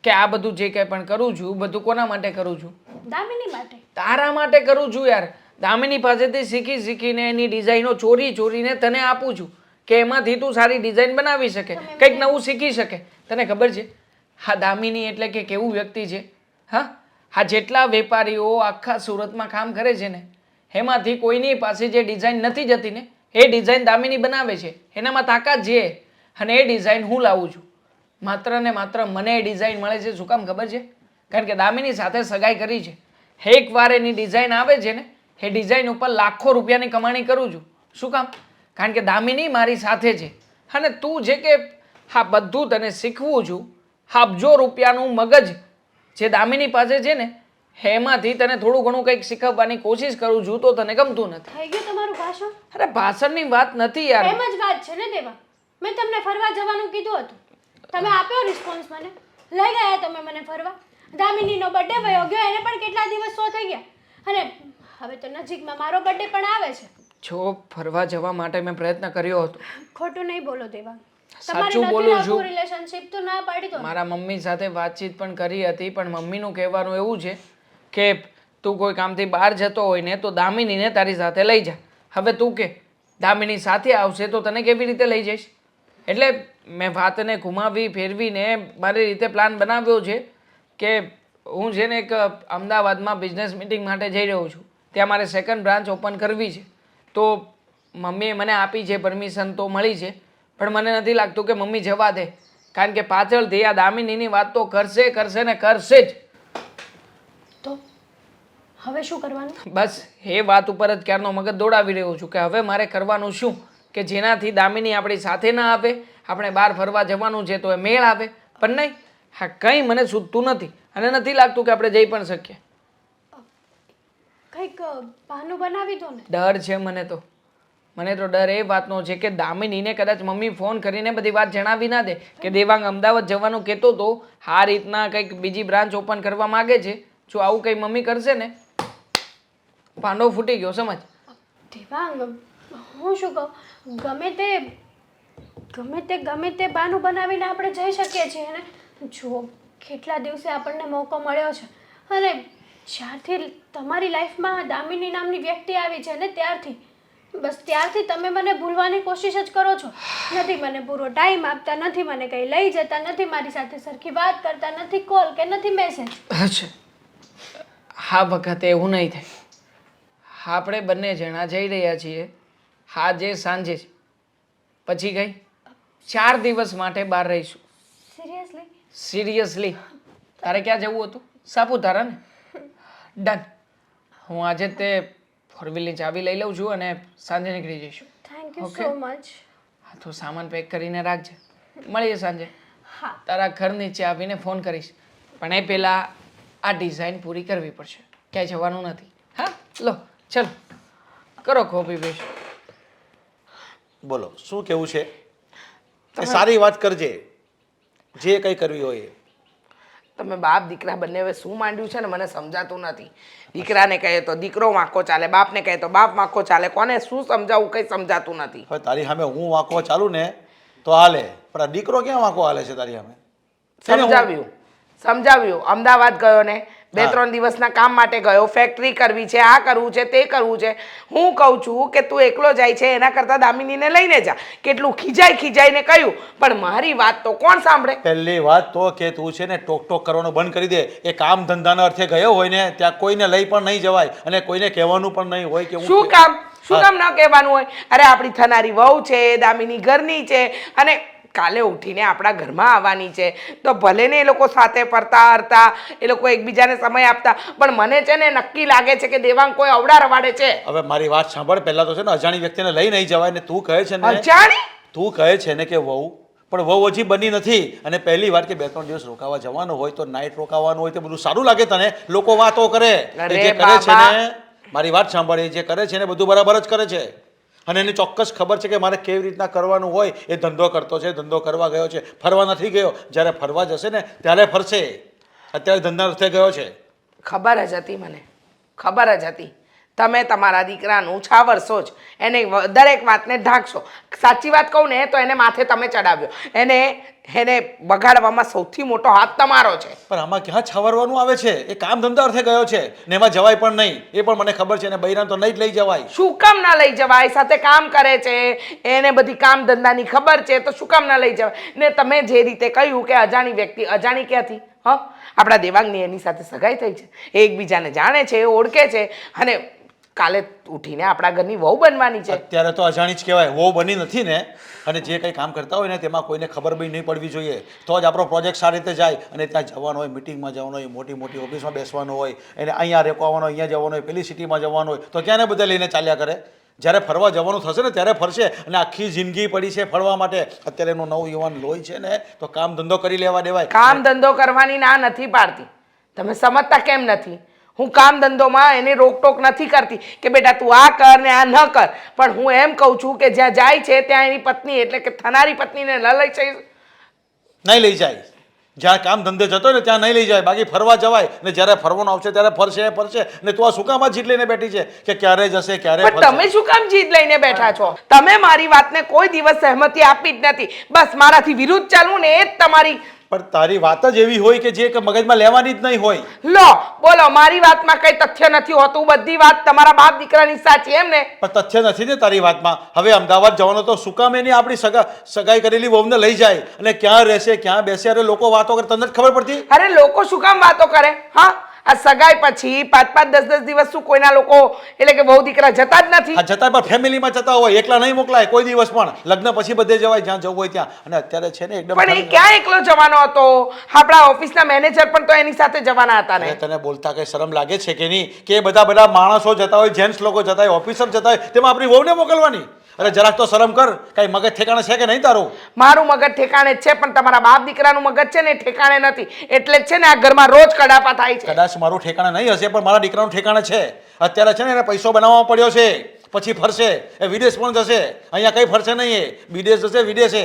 કે આ બધું જે કંઈ પણ કરું છું બધું કોના માટે કરું છું? દામિની માટે. તારા માટે કરું છું યાર. દામિની પાસેથી શીખી શીખીને એની ડિઝાઇનો ચોરીને તને આપું છું કે એમાંથી તું સારી ડિઝાઇન બનાવી શકે, કંઈક નવું શીખી શકે. તને ખબર છે હા દામિની એટલે કે કેવું વ્યક્તિ છે? હા, આ જેટલા વેપારીઓ આખા સુરતમાં કામ કરે છે ને એમાંથી કોઈની પાસે જે ડિઝાઇન નથી જતી ને એ ડિઝાઇન દામિની બનાવે છે. એનામાં તાકાત છે અને એ ડિઝાઇન હું લાવું છું. માત્ર ને માત્ર મને એ ડિઝાઇન મળે છે. શું કામ ખબર છે? કારણ કે દામિની સાથે સગાઈ કરી છે. એકવાર એની ડિઝાઇન આવે છે ને એ ડિઝાઇન ઉપર લાખો રૂપિયાની કમાણી કરું છું. શું કામ? કારણ કે દામિની મારી સાથે છે. અને તું જે કે હા બધું તને શીખવું છું, અબજો રૂપિયાનું મગજ જે દામિની પાસે છે ને એમાંથી તને થોડું ઘણું કંઈક શીખવવાની કોશિશ કરું છું તો તને ગમતું નથી. થઈ ગયું તમારું ભાષણ? અરે ભાષણની વાત નથી યાર. એમ જ વાત છે ને દેવા. મેં તમને ફરવા જવાનું કીધું હતું, તમે આપ્યો રિસ્પોન્સ મને, લઈ ગયા તમે મને ફરવા. દામિનીનો બર્થડે વયો ગયો, એને પણ કેટલા દિવસો થઈ ગયા, અને હવે તો નજીકમાં મારો બર્થડે પણ આવે છે. જો ફરવા જવા માટે મેં પ્રયત્ન કર્યો હતો. ખોટું નહીં બોલો દેવાંગ. સાચું બોલું છું. રિલેશનશિપ તો ના પાડી દો. મારા મમ્મી સાથે વાતચીત પણ કરી હતી, પણ મમ્મીનું કહેવાનું એવું છે કે તું કોઈ કામથી બહાર જતો હોય ને તો દામિનીને તારી સાથે લઈ જા. હવે તું કે દામિની સાથે આવશે તો તને કેવી રીતે લઈ જઈશ? એટલે મેં વાતને ઘુમાવી ફેરવીને મારી રીતે પ્લાન બનાવ્યો છે કે હું છે ને એક અમદાવાદમાં બિઝનેસ મિટિંગ માટે જઈ રહ્યો છું. ત્યાં મારે સેકન્ડ બ્રાન્ચ ઓપન કરવી છે. તો મમ્મીએ મને આપી છે પરમિશન, તો મળી છે, પણ મને નથી લાગતું કે મમ્મી જવા દે, કારણ કે પાછળથી આ દામિનીની વાત તો કરશે ને કરશે જ. તો હવે શું કરવાનું? બસ એ વાત ઉપર જ ક્યારનો મગજ દોડાવી રહ્યો છું કે હવે મારે કરવાનું શું કે જેનાથી દામિની આપણી સાથે ના આવે. આપણે બહાર ફરવા જવાનું છે તો એ મેળ આવે, પણ નહીં, હા કંઈ મને સૂઝતું નથી અને નથી લાગતું કે આપણે જઈ પણ શકીએ. કંઈક બહાનું બનાવી દો ને. ડર છે મને તો ડર એ વાતનો છે કે દામિનીને કદાચ મમ્મી ફોન કરીને બધી વાત જણાવી ના દે કે દેવાંગ અમદાવાદ જવાનું કહેતો તો આ રીતના કંઈક બીજી બ્રાન્ચ ઓપન કરવા માગે છે. જો આવું કંઈ મમ્મી કરશે ને, પાંડો ફૂટી ગયો, સમજ. દેવાંગ, હું શું કહું, ગમે તે બહાનું બનાવીને આપણે જઈ શકીએ છીએ ને. જુઓ, કેટલા દિવસે આપણને મોકો મળ્યો છે, અને જ્યારથી તમારી લાઈફમાં દામિની નામની વ્યક્તિ આવી છે ને ત્યારથી તમે મને ભૂલવાની કોશિશ જ કરો છો. નથી મને પૂરો ટાઈમ આપતા, નથી મને કંઈ લઈ જતા, નથી મારી સાથે સરખી વાત કરતા, નથી કોલ કે નથી મેસેજ. અચ્છા, હા વખતે એવું નહીં થાય. આપણે બંને જણા જઈ રહ્યા છીએ આજે સાંજે જ, પછી ગઈ 4 દિવસ માટે બહાર રહીશું. સિરિયસલી? સિરિયસલી. તારે ક્યાં જવું હતું? સાપુતારા ને? ડન. હું આજે તે 4 વ્હીલની ચાવી લઈ લઉં છું અને સાંજે નીકળી જઈશું. Thank you so much. હા તો સામાન પેક કરીને રાખજે, મળીએ સાંજે. હા. તારા ઘર નીચે આવીને ફોન કરીશ, પણ એ પહેલાં આ ડિઝાઇન પૂરી કરવી પડશે. ક્યાંય જવાનું નથી. હા લો ચલો કરો કોફી પેશ. બોલો શું કેવું છે? એ સારી વાત કરજે, જે કંઈ કરવી હોય એ. તમે બાપ દીકરા બંને હવે શું માંડ્યું છે ને મને સમજાતું નથી. દીકરાને કહે તો દીકરો વાંકો ચાલે, બાપને કહે તો બાપ વાંકો ચાલે. કોને શું સમજાવવું કંઈ સમજાતું નથી. હવે તારી સામે હું વાંકવા ચાલું ને તો હાલે, પણ આ દીકરો ક્યાં વાંકો હાલે છે તારી સામે? સમજાવ્યું. અમદાવાદ ગયો ને 2-3 દિવસના કામ માટે ગયો, ફેક્ટરી કરવી છે, આ કરવું છે, તે કરવું છે. હું કહું છું કે તું એકલો જાય છે એના કરતાં દામિનીને લઈને જા. કેટલું ખીજાઈને કહ્યું, પણ મારી વાત તો કોણ સાંભળે? પહેલી વાત તો કે તું છે ને ટોક કરવાનું બંધ કરી દે. એ કામ ધંધાના અર્થે ગયો હોય ને ત્યાં કોઈને લઈ પણ નહીં જવાય અને કોઈને કહેવાનું પણ નહીં હોય કે શું કામ ન કહેવાનું હોય? અરે આપણી થનારી વહુ છે, દામિની ઘરની છે, અને કાલે ઉઠીને આપણા ઘરમાં આવવાની છે, તો ભલે ને એ લોકો સાથે ફરતા હરતા, એ લોકો એકબીજાને સમય આપતા, પણ મને છે ને નક્કી લાગે છે કે દેવાંગ કોઈ અવડા રવાડે છે. હવે મારી વાત સાંભળ, પહેલા તો છે ને અજાણી વ્યક્તિને લઈ નહીં જવાય ને તું કહે છે ને અજાણી? તું કહે છે ને કે વહુ, પણ વહુ હજી બની નથી. અને પહેલી વાર કે 2-3 દિવસ રોકાવા જવાનું હોય તો નાઇટ રોકાવાનું હોય તો બધું સારું લાગે તને? લોકો વાતો કરે, જે કરે છે ને, મારી વાત સાંભળ, એ જે કરે છે ને બધું બરાબર જ કરે છે. અને એને ચોક્કસ ખબર છે કે મારે કેવી રીતના કરવાનું હોય. એ ધંધો કરતો છે, ધંધો કરવા ગયો છે, ફરવા નથી ગયો. જ્યારે ફરવા જશે ને ત્યારે ફરશે. અત્યારે ધંધા અર્થે ગયો છે. ખબર જ હતી મને, ખબર જ હતી. તમે તમારા દીકરાનું છાવરશો જ, એને દરેક વાતને ઢાંકશો. સાચી વાત કહું ને તો એને માથે તમે ચડાવ્યો. એને બગાડવામાં સૌથી મોટો હાથ તમારો છે. પણ આમાં ક્યાં છાવરવાનું આવે છે? એ કામ ધંધા અર્થે ગયો છે ને એમાં જવાય પણ નહીં. એ પણ મને ખબર છે. એને બૈરાને તો નહીં જ લઈ જવાય. શું કામ ના લઈ જવાય? સાથે કામ કરે છે, એને બધી કામ ધંધાની ખબર છે, તો શું કામ ના લઈ જવાય? ને તમે જે રીતે કહ્યું કે અજાણી વ્યક્તિ, અજાણી ક્યાંથી? આપણા દેવાંગની એની સાથે સગાઈ થઈ છે, એ એકબીજાને જાણે છે, ઓળખે છે, અને કાલે ઉઠીને આપણા ઘરની વહુ બનવાની છે. અત્યારે તો અજાણી જ કહેવાય, વહુ બની નથી ને. અને જે કંઈ કામ કરતા હોય ને તેમાં કોઈને ખબર બી નહીં પડવી જોઈએ, તો જ આપણો પ્રોજેક્ટ સારી રીતે જાય. અને ત્યાં જવાનું હોય, મિટિંગમાં જવાનું હોય, મોટી ઓફિસમાં બેસવાનું હોય, એને અહીંયા રોકવાનું, અહીંયા જવાનું હોય, પેલી સિટીમાં જવાનું હોય, તો ક્યાં ને બધા લઈને ચાલ્યા કરે? જ્યારે ફરવા જવાનું થશે ને ત્યારે ફરશે. અને આખી જિંદગી પડી છે ફરવા માટે. અત્યારે એનું નવું યુવાન લોહી છે ને, તો કામ ધંધો કરી લેવા દેવાય. કામ ધંધો કરવાની ના નથી પાડતી, તમે સમજતા કેમ નથી? હું કામ ધંધોમાં એને રોકટોક નથી કરતી કે બેટા તું આ કર ને આ ન કર, પણ હું એમ કહું છું કે જ્યાં જાય છે ત્યાં એની પત્ની એટલે કે થનારી પત્નીને ન લઈ જઈ. નહીં લઈ જાય. જ્યાં કામ ધંધે જતો હોય ને ત્યાં નહીં લઈ જાય, બાકી ફરવા જવાય ને જ્યારે ફરવાનું આવશે ત્યારે ફરશે ને તું આ શું કામ આ જીત લઈને બેઠી છે કે ક્યારે જશે ક્યારે પણ ફરશે? તમે શું કામ જીદ લઈને બેઠા છો? તમે મારી વાતને કોઈ દિવસ સહેમતી આપી જ નથી. બસ મારાથી વિરુદ્ધ ચાલવું ને એ જ તમારી. પણ તારી વાત જ એવી હોય કે જે કે મગજમાં લેવાની જ નહીં હોય. લો બોલો, મારી વાતમાં કઈ તથ્ય નથી હોતું. બધી વાત તમારા બાપ દીકરાની સાચી એમ ને? પણ તથ્ય નથી ને તારી વાતમાં. હવે અમદાવાદ જવાનો તો શું કામ એની આપણી સગાઈ કરેલી વહુને લઈ જાય અને ક્યાં રહેશે ક્યાં બેસે? અરે લોકો વાતો કરે, તને જ ખબર પડતી? અરે લોકો શું કામ વાતો કરે? હા, આ સગાઈ પછી 5-5 10-10 દિવસ શું કોઈના લોકો એટલે કે બહુ દીકરા જતા જ નથી? આ જતા પણ ફેમિલીમાં જતા હોય, એકલા નહીં મોકલાય કોઈ દિવસ પણ. લગ્ન પછી બધે જવાય જ્યાં જવું હોય ત્યાં. અને અત્યારે છે ને એકદમ પણ એ ક્યાં એકલો જવાનો હતો? આપણા ઓફિસના મેનેજર પણ તો એની સાથે જવાના હતા ને. અરે તને બોલતા કઈ શરમ લાગે છે કે નહીં? કે બધા માણસો જતા હોય, જેન્ટ્સ લોકો જતા હોય, ઓફિસર જતા હોય, તેમાં આપણી વહુને મોકલવાની? અરે જરાક તો શરમ કર. કઈ મગજ ઠેકાણે છે કે નહીં તારું? મારું મગજ ઠેકાણે જ છે, પણ તમારા બાપ દીકરાનું મગજ છે ને એ ઠેકાણે નથી. એટલે જ છે ને આ ઘરમાં રોજ કડાપા થાય છે. કદાચ મારું ઠેકાણે નહીં હશે પણ મારા દીકરાનું ઠેકાણે છે. અત્યારે છે ને એને પૈસો બનાવવા પડ્યો છે, પછી ફરશે. એ વિદેશ પણ જશે, અહીંયા કઈ ફરશે નહીં. એ વિદેશ જશે, વિદેશે.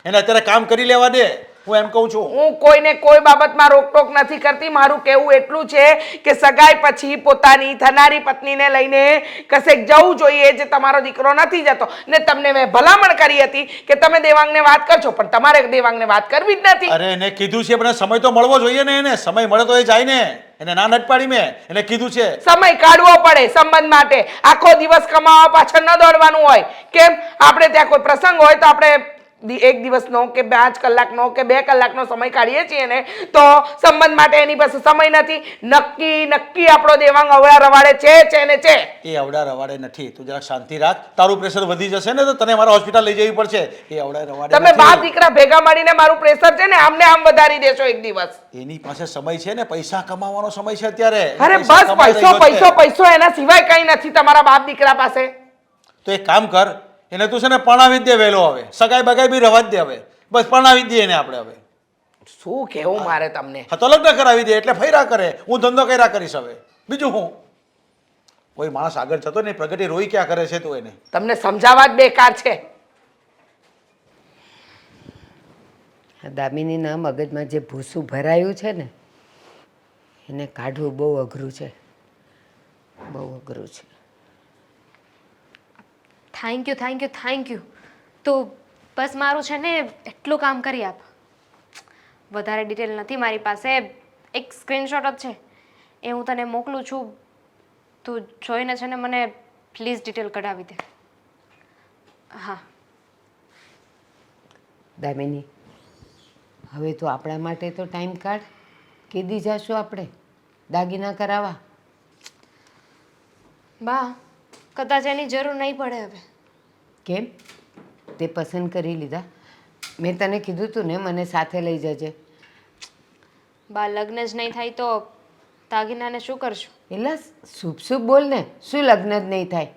એને અત્યારે કામ કરી લેવા દે, હું એમ કહું છું. હું કોઈને કોઈ બાબતમાં રોકટોક નથી કરતી. મારું કહેવું એટલું છે કે સગાઈ પછી પોતાની થનારી પત્નીને લઈને કશેક જવું જોઈએ, જે તમારો દીકરો નથી જતો. ને તમને મેં ભલામણ કરી હતી કે તમે દેવાંગને વાત કરજો, પણ તમારે દેવાંગને વાત કરવી જ નથી. અરે એને કીધું છે પણ સમય તો મળવો જોઈએ ને. એને સમય મળે તો એ જાય ને. એને ના નથી પાડી મેં, એને કીધું છે. સમય કાઢવો પડે સંબંધ માટે. આખો દિવસ કમાવા પાછળ ન દોડવાનું હોય. કેમ? આપણે ત્યાં કોઈ પ્રસંગ હોય તો આપણે એક દિવસનો કે 5 કલાકનો કે 2 કલાકનો સમય કાઢીએ છીએ ને, તો સંબંધ માટે એની પાસે સમય નથી. નક્કી આપણો દેવાંગ અવળા રવાડે છે ને છે. એ અવડા રવાડે નથી. તું જરા શાંતિ રાખ. તારું પ્રેશર વધી જશે ને તો તને મારા હોસ્પિટલ લઈ જવી પડશે. એ અવડા રવાડે તમે નથી. બાપ દીકરા ભેગા મળીને મારું પ્રેશર છે ને આમને આમ વધારી દેશો એક દિવસ. એની પાસે સમય છે ને, પૈસા કમાવાનો સમય છે અત્યારે. અરે પૈસા બસ કમાઈ રહ્યો છે. પૈસો એના સિવાય કઈ નથી તમારા બાપ દીકરા પાસે. તો એક કામ કર, એને તું છે ને પરણાવી જ દે વહેલો. હવે સગાઈ બગાઈ બી રવા જ દે. હવે બસ પરણાવી જ દઈએ એને આપણે. હવે શું કેવું મારે તમને? હા તો લગ્ન કરાવી દે એટલે ફર્યા કરે. હું ધંધો કર્યા કરીશ હવે. બીજું હું? કોઈ માણસ આગળ જતો ને પ્રગતિ રોઈ ક્યાં કરે છે તું એને? તમને સમજાવવા જ બેકાર છે. દામિનીના મગજમાં જે ભૂસું ભરાયું છે ને એને કાઢવું બહુ અઘરું છે, બહુ અઘરું છે. Thank you. તો બસ મારું છે ને એટલું કામ કરી આપ. વધારે ડિટેલ નથી મારી પાસે. એક સ્ક્રીનશોટ જ છે, એ હું તને મોકલું છું. તું જોઈને છે ને મને પ્લીઝ ડિટેલ કઢાવી દે. હા દામિની, હવે તો આપણા માટે તો ટાઈમ કાઢ. કીધી જાશું આપણે દાગીના કરાવવા. બા, કદાચ એની જરૂર નહીં પડે હવે. કેમ? તે પસંદ કરી લીધા? મેં તને કીધું તું ને મને સાથે લઈ જજે. બા, લગ્ન જ નહીં થાય તો દાગીનાને શું કરશું? એટલે શુભ બોલ ને. શું લગ્ન જ નહીં થાય?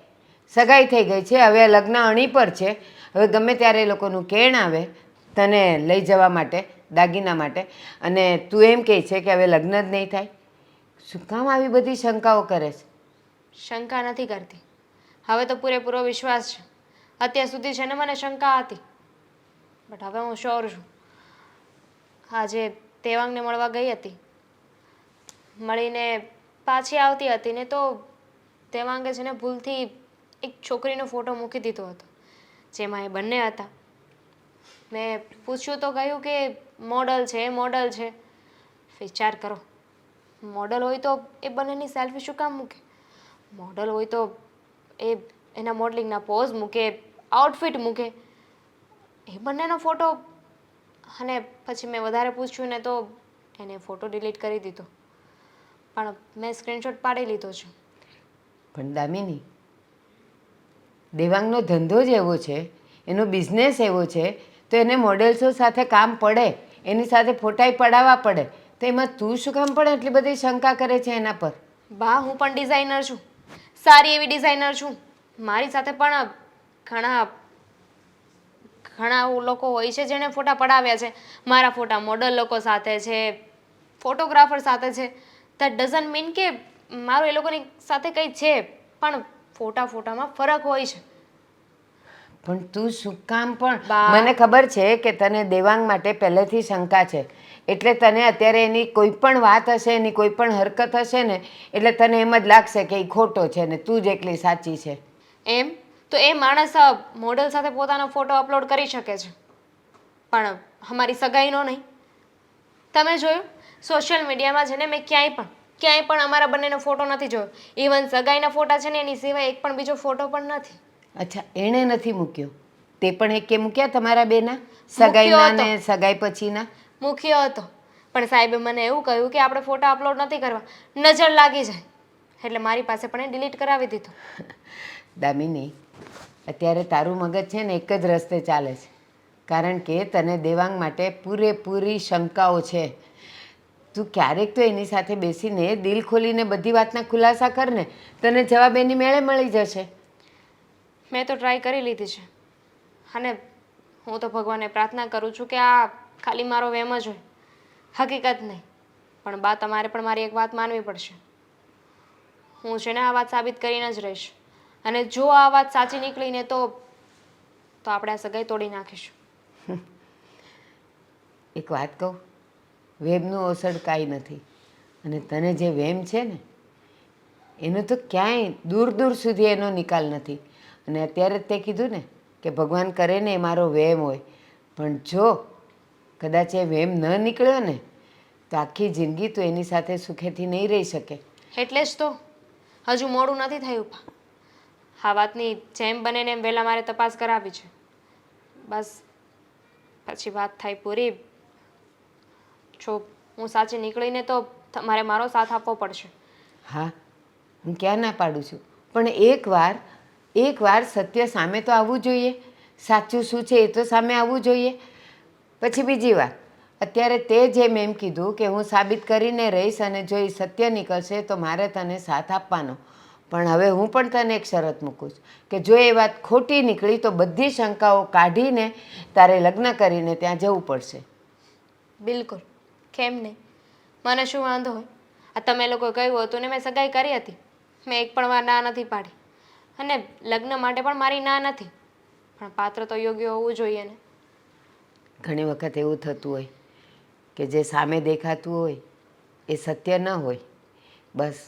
સગાઈ થઈ ગઈ છે, હવે લગ્ન અણી પર છે. હવે ગમે ત્યારે એ લોકોનું કેણ આવે તને લઈ જવા માટે, દાગીના માટે. અને તું એમ કહે છે કે હવે લગ્ન જ નહીં થાય? શું કામ આવી બધી શંકાઓ કરે છે? શંકા નથી કરતી, હવે તો પૂરેપૂરો વિશ્વાસ છે. અત્યાર સુધી છે ને મને શંકા હતી, બટ હવે હું શ્યોર છું. આજે દેવાંગને મળવા ગઈ હતી, મળીને પાછી આવતી હતી ને તો દેવાંગે છે ને ભૂલથી એક છોકરીનો ફોટો મૂકી દીધો હતો જેમાં એ બંને હતા. મેં પૂછ્યું તો કહ્યું કે મોડલ છે. વિચાર કરો, મોડલ હોય તો એ બંનેની સેલ્ફી શું કામ મૂકે? મોડલ હોય તો એ એના મોડલિંગના પોઝ મૂકે, આઉટફિટ મૂકે. એ બંનેનો ફોટો. અને પછી મેં વધારે પૂછ્યું ને તો એને ફોટો ડિલીટ કરી દીધો, પણ મેં સ્ક્રીનશોટ પાડી લીધો છે. પણ દામિની, દેવાંગનો ધંધો જ એવો છે, એનો બિઝનેસ એવો છે, તો એને મોડેલ્સો સાથે કામ પડે, એની સાથે ફોટાઈ પડાવવા પડે. તો એમાં તું શું કામ પડે એટલી બધી શંકા કરે છે એના પર? બા, હું પણ ડિઝાઇનર છું, સારી એવી ડિઝાઇનર છું. મારી સાથે પણ ઘણા લોકો હોય છે જેણે ફોટા પડાવ્યા છે. મારા ફોટા મોડલ લોકો સાથે છે, ફોટોગ્રાફર સાથે છે. દેટ ડઝન્ટ મીન કે મારું એ લોકોની સાથે કંઈ છે, પણ ફોટામાં ફરક હોય છે. પણ તું શું કામ પણ બા. મને ખબર છે કે તને દેવાંગ માટે પહેલેથી શંકા છે એટલે તને અત્યારે એની કોઈ પણ વાત હશે એની કોઈ પણ હરકત હશે ને એટલે તને એમ જ લાગશે કે એ ખોટો છે ને તું જ એકલી સાચી છે. એમ તો એ માણસ મોડલ સાથે પોતાનો ફોટો અપલોડ કરી શકે છે પણ અમારી સગાઈનો નહીં. તમે જોયું સોશિયલ મીડિયામાં છે ને મેં ક્યાંય પણ અમારા બંનેનો ફોટો નથી જોયો. ઇવન સગાઈના ફોટા છે ને એની સિવાય એક પણ બીજો ફોટો પણ નથી. અચ્છા એણે નથી મૂક્યો તે પણ એકે મૂક્યા તમારા બેના સગાઈના હતો. ને સગાઈ પછીના? મૂક્યો હતો પણ સાહેબે મને એવું કહ્યું કે આપણે ફોટા અપલોડ નથી કરવા, નજર લાગી જાય, એટલે મારી પાસે પણ એ ડિલીટ કરાવી દીધું. દામિની અત્યારે તારું મગજ છે ને એક જ રસ્તે ચાલે છે કારણ કે તને દેવાંગ માટે પૂરેપૂરી શંકાઓ છે. તું ક્યારેક તો એની સાથે બેસીને દિલ ખોલીને બધી વાતના ખુલાસા કર ને તને જવાબ એની મેળે મળી જશે. મેં તો ટ્રાય કરી લીધી છે અને હું તો ભગવાનને પ્રાર્થના કરું છું કે આ ખાલી મારો વહેમ જ હોય, હકીકત નહીં. પણ બા તમારે પણ મારી એક વાત માનવી પડશે. હું છે ને આ વાત સાબિત કરીને જ રહીશ અને જો આ વાત સાચી નીકળીને તો આપણે આ સગાઈ તોડી નાખીશું. એક વાત કહું, વેમનું ઓસડ કાંઈ નથી અને તને જે વેમ છે ને એનો તો ક્યાંય દૂર દૂર સુધી એનો નિકાલ નથી. અને અત્યારે જ તે કીધું ને કે ભગવાન કરે ને એ મારો વેમ હોય, પણ જો કદાચ એ વેમ ન નીકળ્યો ને તો આખી જિંદગી તું એની સાથે સુખેથી નહીં રહી શકે. એટલે જ તો હજુ મોડું નથી થયું. આ વાતની જેમ બને ને એમ વહેલા મારે તપાસ કરાવી છે. બસ પછી વાત થાય પૂરી. જો હું સાચી નીકળીને તો તમારે મારો સાથ આપવો પડશે. હા હું ક્યાં ના પાડું છું પણ એકવાર સત્ય સામે તો આવવું જોઈએ. સાચું શું છે એ તો સામે આવવું જોઈએ. પછી બીજી વાત, અત્યારે તે જેમ એમ કીધું કે હું સાબિત કરીને રહીશ અને જો એ સત્ય નીકળશે તો મારે તને સાથ આપવાનો. પણ હવે હું પણ તને એક શરત મૂકું છું કે જો એ વાત ખોટી નીકળી તો બધી શંકાઓ કાઢીને તારે લગ્ન કરીને ત્યાં જવું પડશે. બિલકુલ, કેમ નહીં, મને શું વાંધો હોય. આ તમે લોકોએ કહ્યું હતું ને મેં સગાઈ કરી હતી, મેં એક પણ વાર ના નથી પાડી અને લગ્ન માટે પણ મારી ના નથી, પણ પાત્ર તો યોગ્ય હોવું જોઈએ ને. ઘણી વખત એવું થતું હોય કે જે સામે દેખાતું હોય એ સત્ય ન હોય, બસ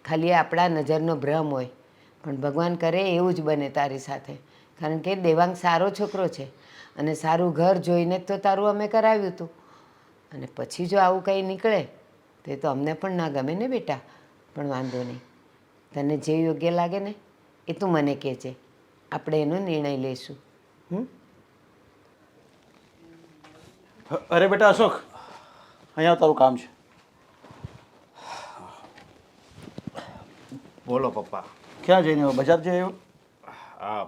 ખાલી આપણા નજરનો ભ્રમ હોય. પણ ભગવાન કરે એવું જ બને તારી સાથે, કારણ કે દેવાંગ સારો છોકરો છે અને સારું ઘર જોઈને જ તો તારું અમે કરાવ્યું હતું. અને પછી જો આવું કંઈ નીકળે તો એ તો અમને પણ ના ગમે ને બેટા. પણ વાંધો નહીં, તને જે યોગ્ય લાગે ને એ તું મને કહેજે, આપણે એનો નિર્ણય લઈશું. અરે બેટા અશોક, અહીંયા તારું કામ છે. બોલો પપ્પા. ક્યાં જઈને આવ્યો? બજાર જઈ આવ્યો? હા,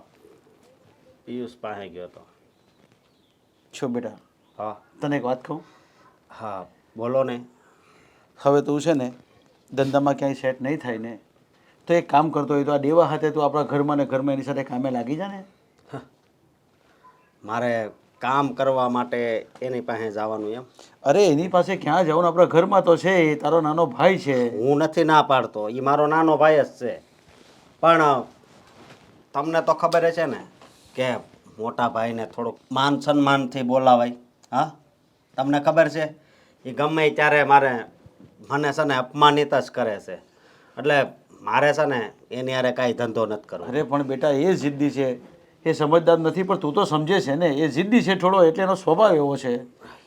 પિયુષ પાસે ગયો હતો. છો બેટા, હા તને એક વાત કહું. હા બોલો ને. હવે તું છે ને ધંધામાં ક્યાંય સેટ નહીં થાય ને તો એક કામ કરતો હોય તો આ દેવા હાથે તું આપણા ઘરમાં ને ઘરમાં એની સાથે કામે લાગી જા ને. મારે કામ કરવા માટે એની પાસે જવાનું એમ? અરે એની પાસે ક્યાં જવાનું, આપણા ઘરમાં તો છે, એ તારો નાનો ભાઈ છે. હું નથી ના પાડતો, એ મારો નાનો ભાઈ જ છે, પણ તમને તો ખબર છે ને કે મોટા ભાઈને થોડુંક માન સન્માનથી બોલાવાય. હા, તમને ખબર છે એ ગમે ત્યારે મને છે ને અપમાનિત જ કરે છે, એટલે મારે છે ને એની હારે કાંઈ ધંધો નથી કરવો. અરે પણ બેટા એ જિદ્દી છે, એ સમજદાર નથી, પણ તું તો સમજે છે ને, એ જિદ્દી છે થોડો એટલે એનો સ્વભાવ એવો છે.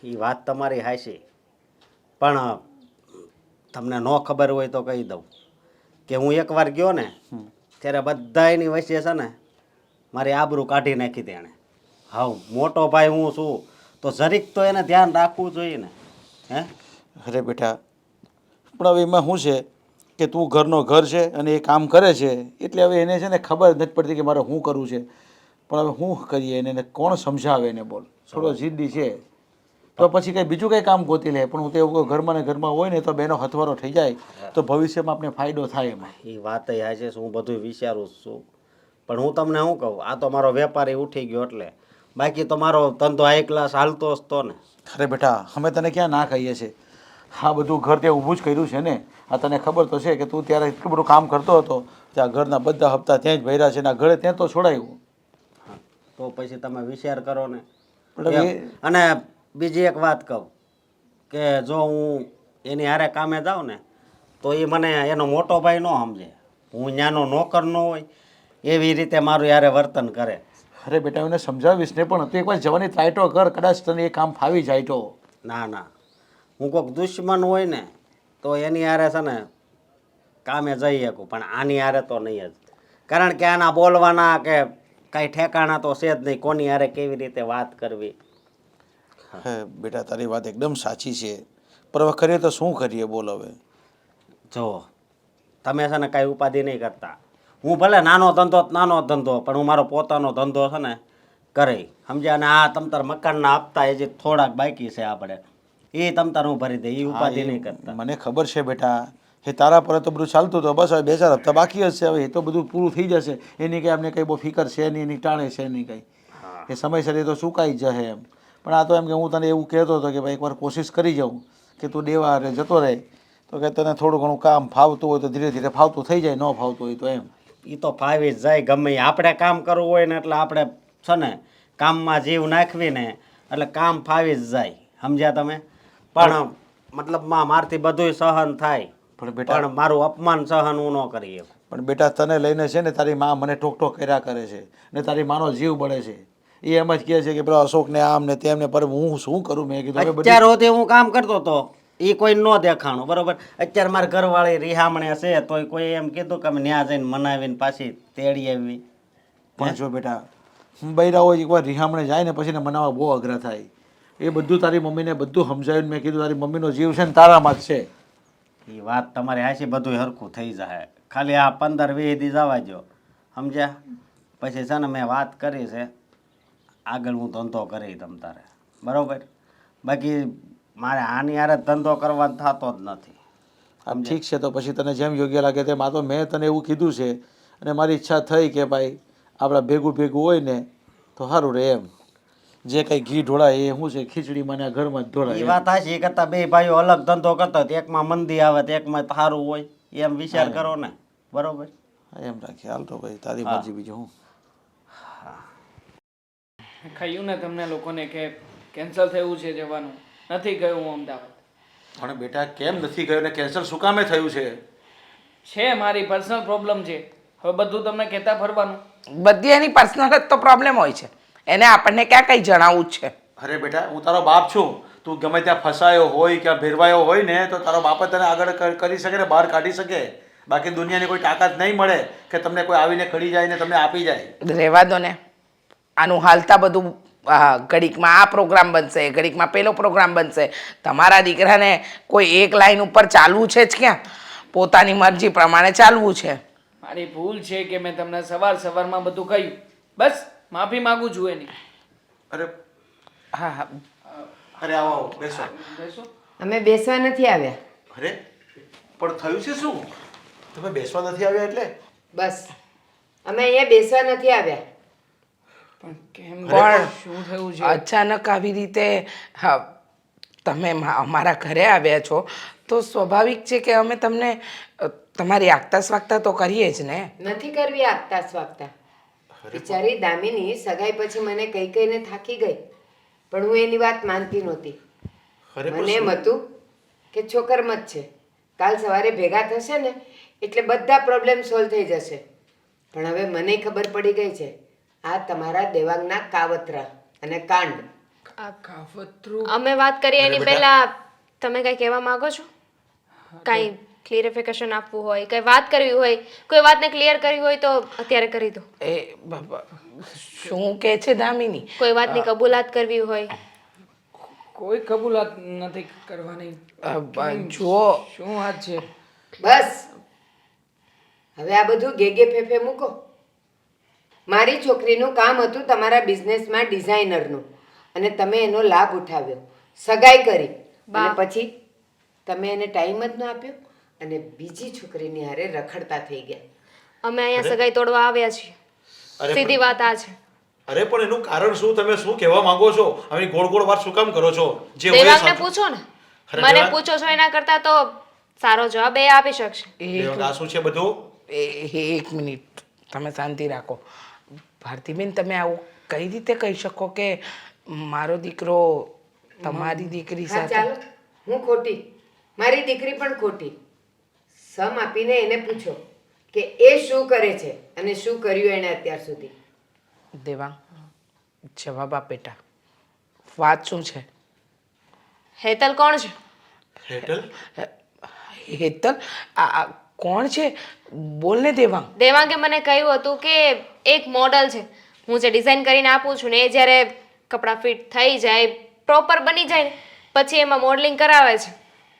એ વાત તમારી હાચી, પણ તમને ન ખબર હોય તો કહી દઉં કે હું એકવાર ગયો ને ત્યારે બધા એની વચ્ચે છે ને મારી આબરૂ કાઢી નાખી હતી એણે. હા, મોટો ભાઈ હું છું તો જરીક તો એને ધ્યાન રાખવું જોઈએ ને. હે અરે બેટા, પણ હવે એમાં શું છે કે તું ઘરનો ઘર છે અને એ કામ કરે છે એટલે હવે એને છે ને ખબર નથી પડતી કે મારે શું કરવું છે. પણ હવે શું કરીએ એને, કોણ સમજાવે એને? બોલ, થોડો જિદ્દી છે તો પછી કંઈ બીજું કંઈ કામ ગોતી લે. પણ હું તો એવું કહું, ઘરમાં ને ઘરમાં હોય ને તો બેનો હથવારો થઈ જાય તો ભવિષ્યમાં આપણે ફાયદો થાય એમાં. એ વાત હાચી છે, હું બધું વિચારું જ છું, પણ હું તમને શું કહું, આ તો મારો વેપારી ઉઠી ગયો એટલે, બાકી તો મારો ધંધો હાઈ ક્લાસ હાલતો જ તો ને. અરે બેટા, અમે તને ક્યાં ના કહીએ છીએ? આ બધું ઘર ત્યાં ઊભું જ કર્યું છે ને. આ તને ખબર તો છે કે તું ત્યારે એટલું બધું કામ કરતો હતો, ત્યાં ઘરના બધા હપ્તા ત્યાં જ ભર્યા છે ને ઘરે ત્યાં તો છોડાયું. હા, તો તો પછી તમે વિચાર કરો ને. પણ એમ. હવે અને બીજી એક વાત કહું કે જો હું એની હારે કામે જાઉં ને તો એ મને એનો મોટો ભાઈ ન સમજે. હું ત્યાંનો નોકર ન હોય એવી રીતે મારું યારે વર્તન કરે. અરે બેટા એને સમજાવીશ ને, પણ તું એકવાર જવાની ટ્રાય તો કર, કદાચ તને એ કામ ફાવી જાય તો. ના ના, હું કોઈક દુશ્મન હોય ને તો એની હારે છે ને કામે જઈ શકું, પણ આની હારે તો નહીં જ. કારણ કે આના બોલવાના કે કાંઈ ઠેકાણા તો છે જ નહીં, કોની હારે કેવી રીતે વાત કરવી. હે બેટા તારી વાત એકદમ સાચી છે, પણ હવે કરીએ તો શું કરીએ બોલ હવે. જો તમે છે ને કાંઈ ઉપાધિ નહીં કરતા. હું ભલે નાનો ધંધો પણ હું મારો પોતાનો ધંધો છે ને કરે, સમજ્યા? અને આ તમતાર મકાનના હપ્તા એ જે થોડાક બાકી છે આપણે એ તમતાર હું ભરી દે, એ ઉપાધિ નહીં કરતા. મને ખબર છે બેટા, એ તારા પર તો બધું ચાલતું હતું, બસ હવે 2-4 હપ્તા બાકી હશે, હવે એ તો બધું પૂરું થઈ જશે. એની કંઈ અમને કંઈ બહુ ફિકર છે નહીં, એની ટાણે છે નહીં કંઈ, એ સમયસર એ તો સુકાઈ જશે એમ. પણ આ તો એમ કે હું તને એવું કહેતો હતો કે ભાઈ એકવાર કોશિશ કરી જાઉં કે તું દેવા હારે જતો રહે, તો કે તને થોડું ઘણું કામ ફાવતું હોય તો ધીરે ધીરે ફાવતું થઈ જાય, ન ફાવતું હોય તો એમ. એ તો ફાવી જ જાય ગમે એ. આપણે કામ કરવું હોય ને એટલે આપણે છે ને કામમાં જીવ નાખવીને એટલે કામ ફાવી જ જાય, સમજ્યા તમે? પણ મતલબમાં મારથી બધુંય સહન થાય, પણ બેટા પણ મારું અપમાન સહન હું ન કરી શકું. પણ બેટા તને લઈને છે ને તારી માં મને ટોક ટોક કર્યા કરે છે ને તારી માનો જીવ બળે છે. એ એમ જ કહે છે કે પેલો અશોકને આમ ને તેમ ને, પર હું શું કરું? મેં કીધું હવે બધી અત્યાર સુધી હું કામ કરતો હતો એ કોઈ ન દેખાણું, બરોબર? અત્યારે મારા ઘરવાળી રિહામણે છે તોય કોઈ એમ કીધું કે અમે ન્યા જઈને મનાવીને પાછી તેડી આવી. પણ જો બેટા બૈરા હોય એકવાર રિહામણે જાય ને પછી ને મનાવવા બહુ અઘરા થાય. એ બધું તારી મમ્મીને બધું સમજાવ્યું. મેં કીધું તારી મમ્મીનો જીવ છે ને તારામાં જ છે. એ વાત તમારી હાચી, બધું હરખું થઈ જાય. ખાલી આ 15-20 દી જવા દો, સમજ્યા? પછી છે ને મેં વાત કરી છે, આગળ હું ધંધો કરી તમ તારે, બરોબર? બાકી મારે આની હારે ધંધો કરવાનો થતો જ નથી. આમ ઠીક છે, તો પછી તને જેમ યોગ્ય લાગે તેમ. આ તો મેં તને એવું કીધું છે અને મારી ઈચ્છા થઈ કે ભાઈ આપણા ભેગું હોય ને તો સારું રહે એમ. જે કંઈ ઘી ઢોળાય એ શું છે, ખીચડીમાં ને ઘરમાં જ એ ઢોળાય. વાત હાચી. એ કરતાં બે ભાઈઓ અલગ ધંધો કરતા હોય, એકમાં મંદી આવે તો એકમાં સારું હોય, એમ વિચાર કરો ને, બરોબર? એમ રાખીએ. હાલ તો ભાઈ તારી મરજી, બીજું હું. કહ્યું ને તમને લોકોને કે કેન્સલ થયું છે જવાનું, નથી ગયો હું અમદાવાદ. પણ બેટા કેમ નથી ગયો ને કેન્સલ શું કામે થયું છે? છે મારી પર્સનલ પ્રોબ્લેમ છે, હવે બધું તમને કહેતા ફરવાનું. બધી એની પર્સનલ જ તો પ્રોબ્લેમ હોય છે, એને આપણને ક્યાં કંઈ જણાવવું જ છે. અરે બેટા હું તારો બાપ છું, તું ગમે ત્યાં ફસાયો હોય કે ભેરવાયો હોય ને તો તારો બાપ જ તને આગળ કરી શકે ને બહાર કાઢી શકે. બાકી દુનિયાની કોઈ તાકાત નહીં મળે કે તમને કોઈ આવીને ખડી જાય ને તમને આપી જાય. રહેવા દો ને, આનું હાલતા બધું ઘડીકમાં આ પ્રોગ્રામ બનશે, ઘડીકમાં પેલો પ્રોગ્રામ બનશે. તમારા દીકરાને કોઈ એક લાઈન ઉપર ચાલવું છે જ ક્યાં? પોતાની મરજી પ્રમાણે ચાલવું છે. મારી ભૂલ છે કે મેં તમને સવારમાં બધું કહ્યું, બસ માફી માગું છું એની. અરે હા હા, અરે આવો આવો, બેસો બેસો. અમે બેસવા નથી આવ્યા. અરે પણ થયું છે શું? તમે બેસવા નથી આવ્યા એટલે? બસ અમે અહીંયા બેસવા નથી આવ્યા. પણ કેમ? પણ શું થયું છે? અચાનક આવી રીતે તમે અમારા ઘરે આવ્યા છો તો સ્વાભાવિક છે કે અમે તમને તમારી આગતા સ્વાગતા તો કરીએ જ ને. નથી કરવી આગતા સ્વાગતા. બિચારી દામિની સગાઈ પછી મને કઈ કઈને થાકી ગઈ, પણ હું એની વાત માનતી નહોતી. મને એમ હતું કે છોકરમત છે, કાલ સવારે ભેગા થશે ને એટલે બધા પ્રોબ્લેમ સોલ્વ થઈ જશે. પણ હવે મને ખબર પડી ગઈ છે, આ તમારા દેવાંગના કાવતરા અને કાંડ. અમે વાત કરીએ એની પહેલા તમે કંઈ કહેવા માંગો છો? કાંઈ ક્લિયરિફિકેશન આપવું હોય, કંઈ વાત કરવી હોય, કોઈ વાતને ક્લિયર કરવી હોય તો અત્યારે કરી દો. એ બાબા શું કહે છે દામિની? કોઈ વાતની કબૂલાત કરવી હોય. કોઈ કબૂલાત નથી કરવાની. જુઓ, શું વાત છે? બસ હવે આ બધું ગેગે ફેફે મૂકો. મારી છોકરીનું કામ હતું તમારા બિઝનેસમાં ડિઝાઇનરનું, અને તમે એનો લાભ ઉઠાવ્યો, સગાઈ કરી, અને પછી તમે એને ટાઈમ જ ન આપ્યો અને બીજી છોકરીની હારે રખડતા થઈ ગયા. અમે અહીંયા સગાઈ તોડવા આવ્યા છીએ, સીધી વાત આ છે. અરે પણ એનું કારણ શું? તમે શું કહેવા માંગો છો? આવી ગોળ ગોળ વાત શું કામ કરો છો? જે હોય દેવાંગને પૂછો ને, મને પૂછો છો એના કરતા તો સારો જવાબ એ આપી શકશે. આ શું છે બધું? એક મિનિટ તમે શાંતિ રાખો. ભારતીબેન તમે આવું કઈ રીતે કહી શકો કે મારો દીકરો તમારી દીકરી હા સાથે ચાલો, હું ખોટી, મારી દીકરી પણ ખોટી. સમ આપીને એને પૂછો કે એ શું કરે છે અને શું કર્યું એણે અત્યાર સુધી. દેવાંગ, જવાબ આપ બેટા. વાત શું છે? હેતલ કોણ છે? હેટલ? હેતલ? આ કોણ છે? બોલ ને દેવાંગ. દેવાંગે મને કહ્યું હતું કે એક મોડલ છે, હું જે ડિઝાઇન કરીને આપું છું ને, એ જ્યારે કપડાં ફિટ થઈ જાય, પ્રોપર બની જાય ને, પછી એમાં મોડલિંગ કરાવે છે.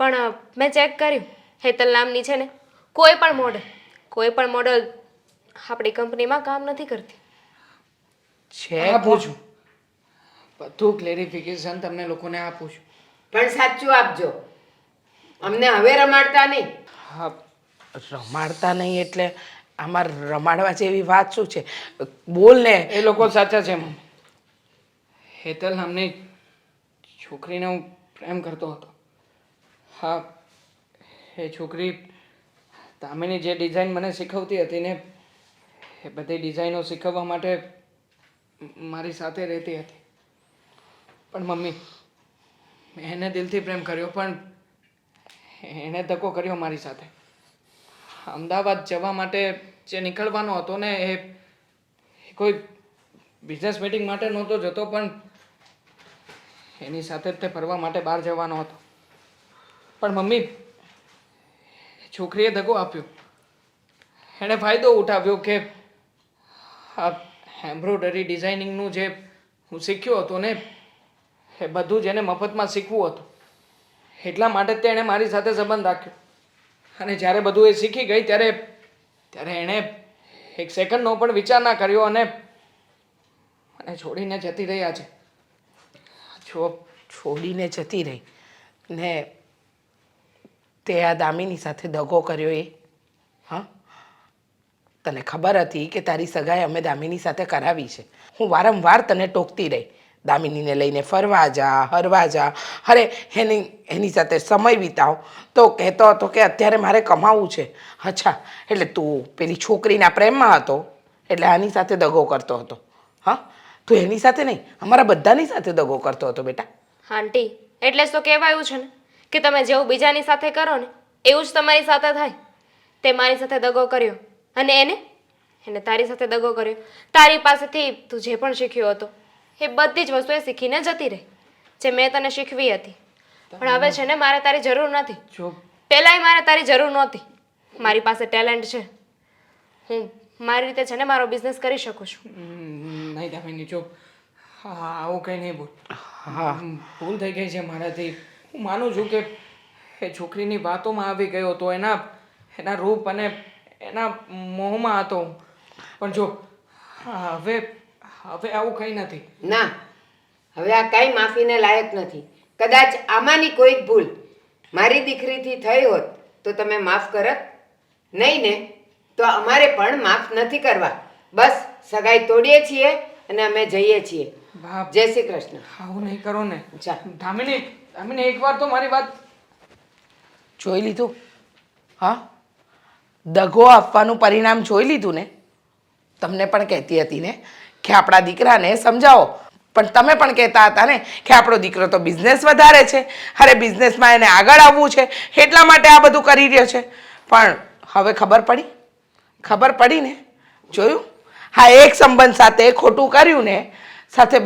પણ મેં ચેક કર્યું, હેતલ નામની છે ને, કોઈ પણ મોડલ આપણી કંપનીમાં કામ નથી કરતી. છે આપું છું બધું ક્લેરિફિકેશન તમને લોકોને આપું છું. પણ સાચું આપજો, અમને હવે રમાડતા નહીં. હા, રમાડતા નહીં એટલે આમાં રમાડવા જેવી વાત શું છે? બોલ ને. એ લોકો સાચા છે મમ્મી. હેતલ નામની છોકરીને હું પ્રેમ કરતો હતો. હા, એ છોકરી દામિની જે ડિઝાઇન મને શીખવતી હતી ને, એ બધી ડિઝાઇનો શીખવવા માટે મારી સાથે રહેતી હતી. પણ મમ્મી, મેં એને દિલથી પ્રેમ કર્યો, પણ એણે ધક્કો કર્યો મારી સાથે. અમદાવાદ જવા માટે જે નીકળવાનો હતો ને, એ કોઈ બિઝનેસ મીટિંગ માટે નહોતો જતો, પણ એની સાથે જ તે ફરવા માટે બહાર જવાનો હતો. પણ મમ્મી, છોકરીએ દગો આપ્યો. એણે ફાયદો ઉઠાવ્યો કે આ એમ્બ્રોઇડરી ડિઝાઇનિંગનું જે હું શીખ્યો હતો ને, એ બધું જ એને મફતમાં શીખવું હતું. એટલા માટે જ તેણે મારી સાથે સંબંધ રાખ્યો. અને જ્યારે બધું એ શીખી ગઈ ત્યારે એણે એક સેકન્ડનો પણ વિચાર ના કર્યો અને મને છોડીને જતી રહ્યા છે. છોડીને જતી રહી ને તે આ દામિની સાથે દગો કર્યો એ? હા, તને ખબર હતી કે તારી સગાઈ અમે દામિની સાથે કરાવી છે. હું વારંવાર તને ટોકતી રહી, દામિનીને લઈને ફરવા જા, હરવા જા, અરે એની સાથે સમય વિતાવ. તો કહેતો હતો કે અત્યારે મારે કમાવું છે. અચ્છા, એટલે તું પેલી છોકરીના પ્રેમમાં હતો એટલે આની સાથે દગો કરતો હતો? હા, તું એની સાથે નહીં, અમારા બધાની સાથે દગો કરતો હતો બેટા. આંટી, એટલે જ તો કહેવાયું છે ને કે તમે જેવું બીજાની સાથે કરો ને, એવું જ તમારી સાથે થાય. તે મારી સાથે દગો કર્યો અને એને તારી સાથે દગો કર્યો. તારી પાસેથી તું જે પણ શીખ્યો હતો એ બધી જ વસ્તુ એ શીખીને જતી રહી, જે મેં તને શીખવી હતી. પણ હવે છે ને, મારે તારી જરૂર નથી. પહેલાંય મારે તારી જરૂર નહોતી. મારી પાસે ટેલેન્ટ છે, હું મારી રીતે છે ને મારો બિઝનેસ કરી શકું છું. નહીં દામિની, જો આવું કંઈ નહીં બોલ. હા, ભૂલ થઈ ગઈ છે મારાથી. હું માનું છું કે એ છોકરીની વાતોમાં આવી ગયો હતો, એના રૂપ અને એના મોહમાં હતો. પણ જો હવે આવું કંઈ નથી. ના, હવે આ કાંઈ માફીને લાયક નથી. કદાચ આમાંની કોઈક ભૂલ મારી દીકરીથી થઈ હોત તો તમે માફ કરત નહીં ને, તો અમારે પણ માફ નથી કરવા. બસ સગાઈ તોડીએ છીએ અને અમે જઈએ છીએ. બાપ, જય શ્રી કૃષ્ણ. આવું નહીં કરો ને. ચાલ. દામિની એકવાર તો મારી વાત જોઈ લીધું? હા, દગો આપવાનું પરિણામ જોઈ લીધું ને? તમને પણ કહેતી હતી ને કે આપણા દીકરાને સમજાવો, પણ તમે પણ કહેતા હતા ને કે આપણો દીકરો તો બિઝનેસ વધારે છે, અરે બિઝનેસમાં એને આગળ આવવું છે એટલા માટે આ બધું કરી રહ્યો છે. પણ હવે ખબર પડી ને? જોયું? હા, એક સંબંધ સાથે ખોટું કર્યું ને, સાથે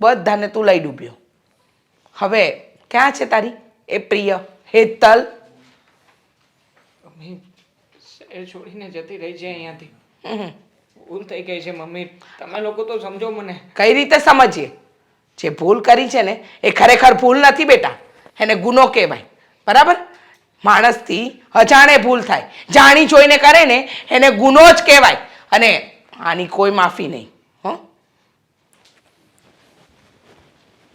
બધાને તું લઈ ડૂબ્યો. હવે ક્યાં છે તારી એ પ્રિય હેતલ? મમ્મી, શહેર છોડીને જતી રહી છે અહીંયાથી. ભૂલ થઈ ગઈ છે મમ્મી, તમે લોકો તો સમજો મને. કઈ રીતે સમજીએ? જે ભૂલ કરી છે ને એ ખરેખર ભૂલ નથી બેટા, એને ગુનો કહેવાય. બરાબર? માણસથી અજાણે ભૂલ થાય, જાણી જોઈને કરે ને એને ગુનો જ કહેવાય. અને આની કોઈ માફી નહીં.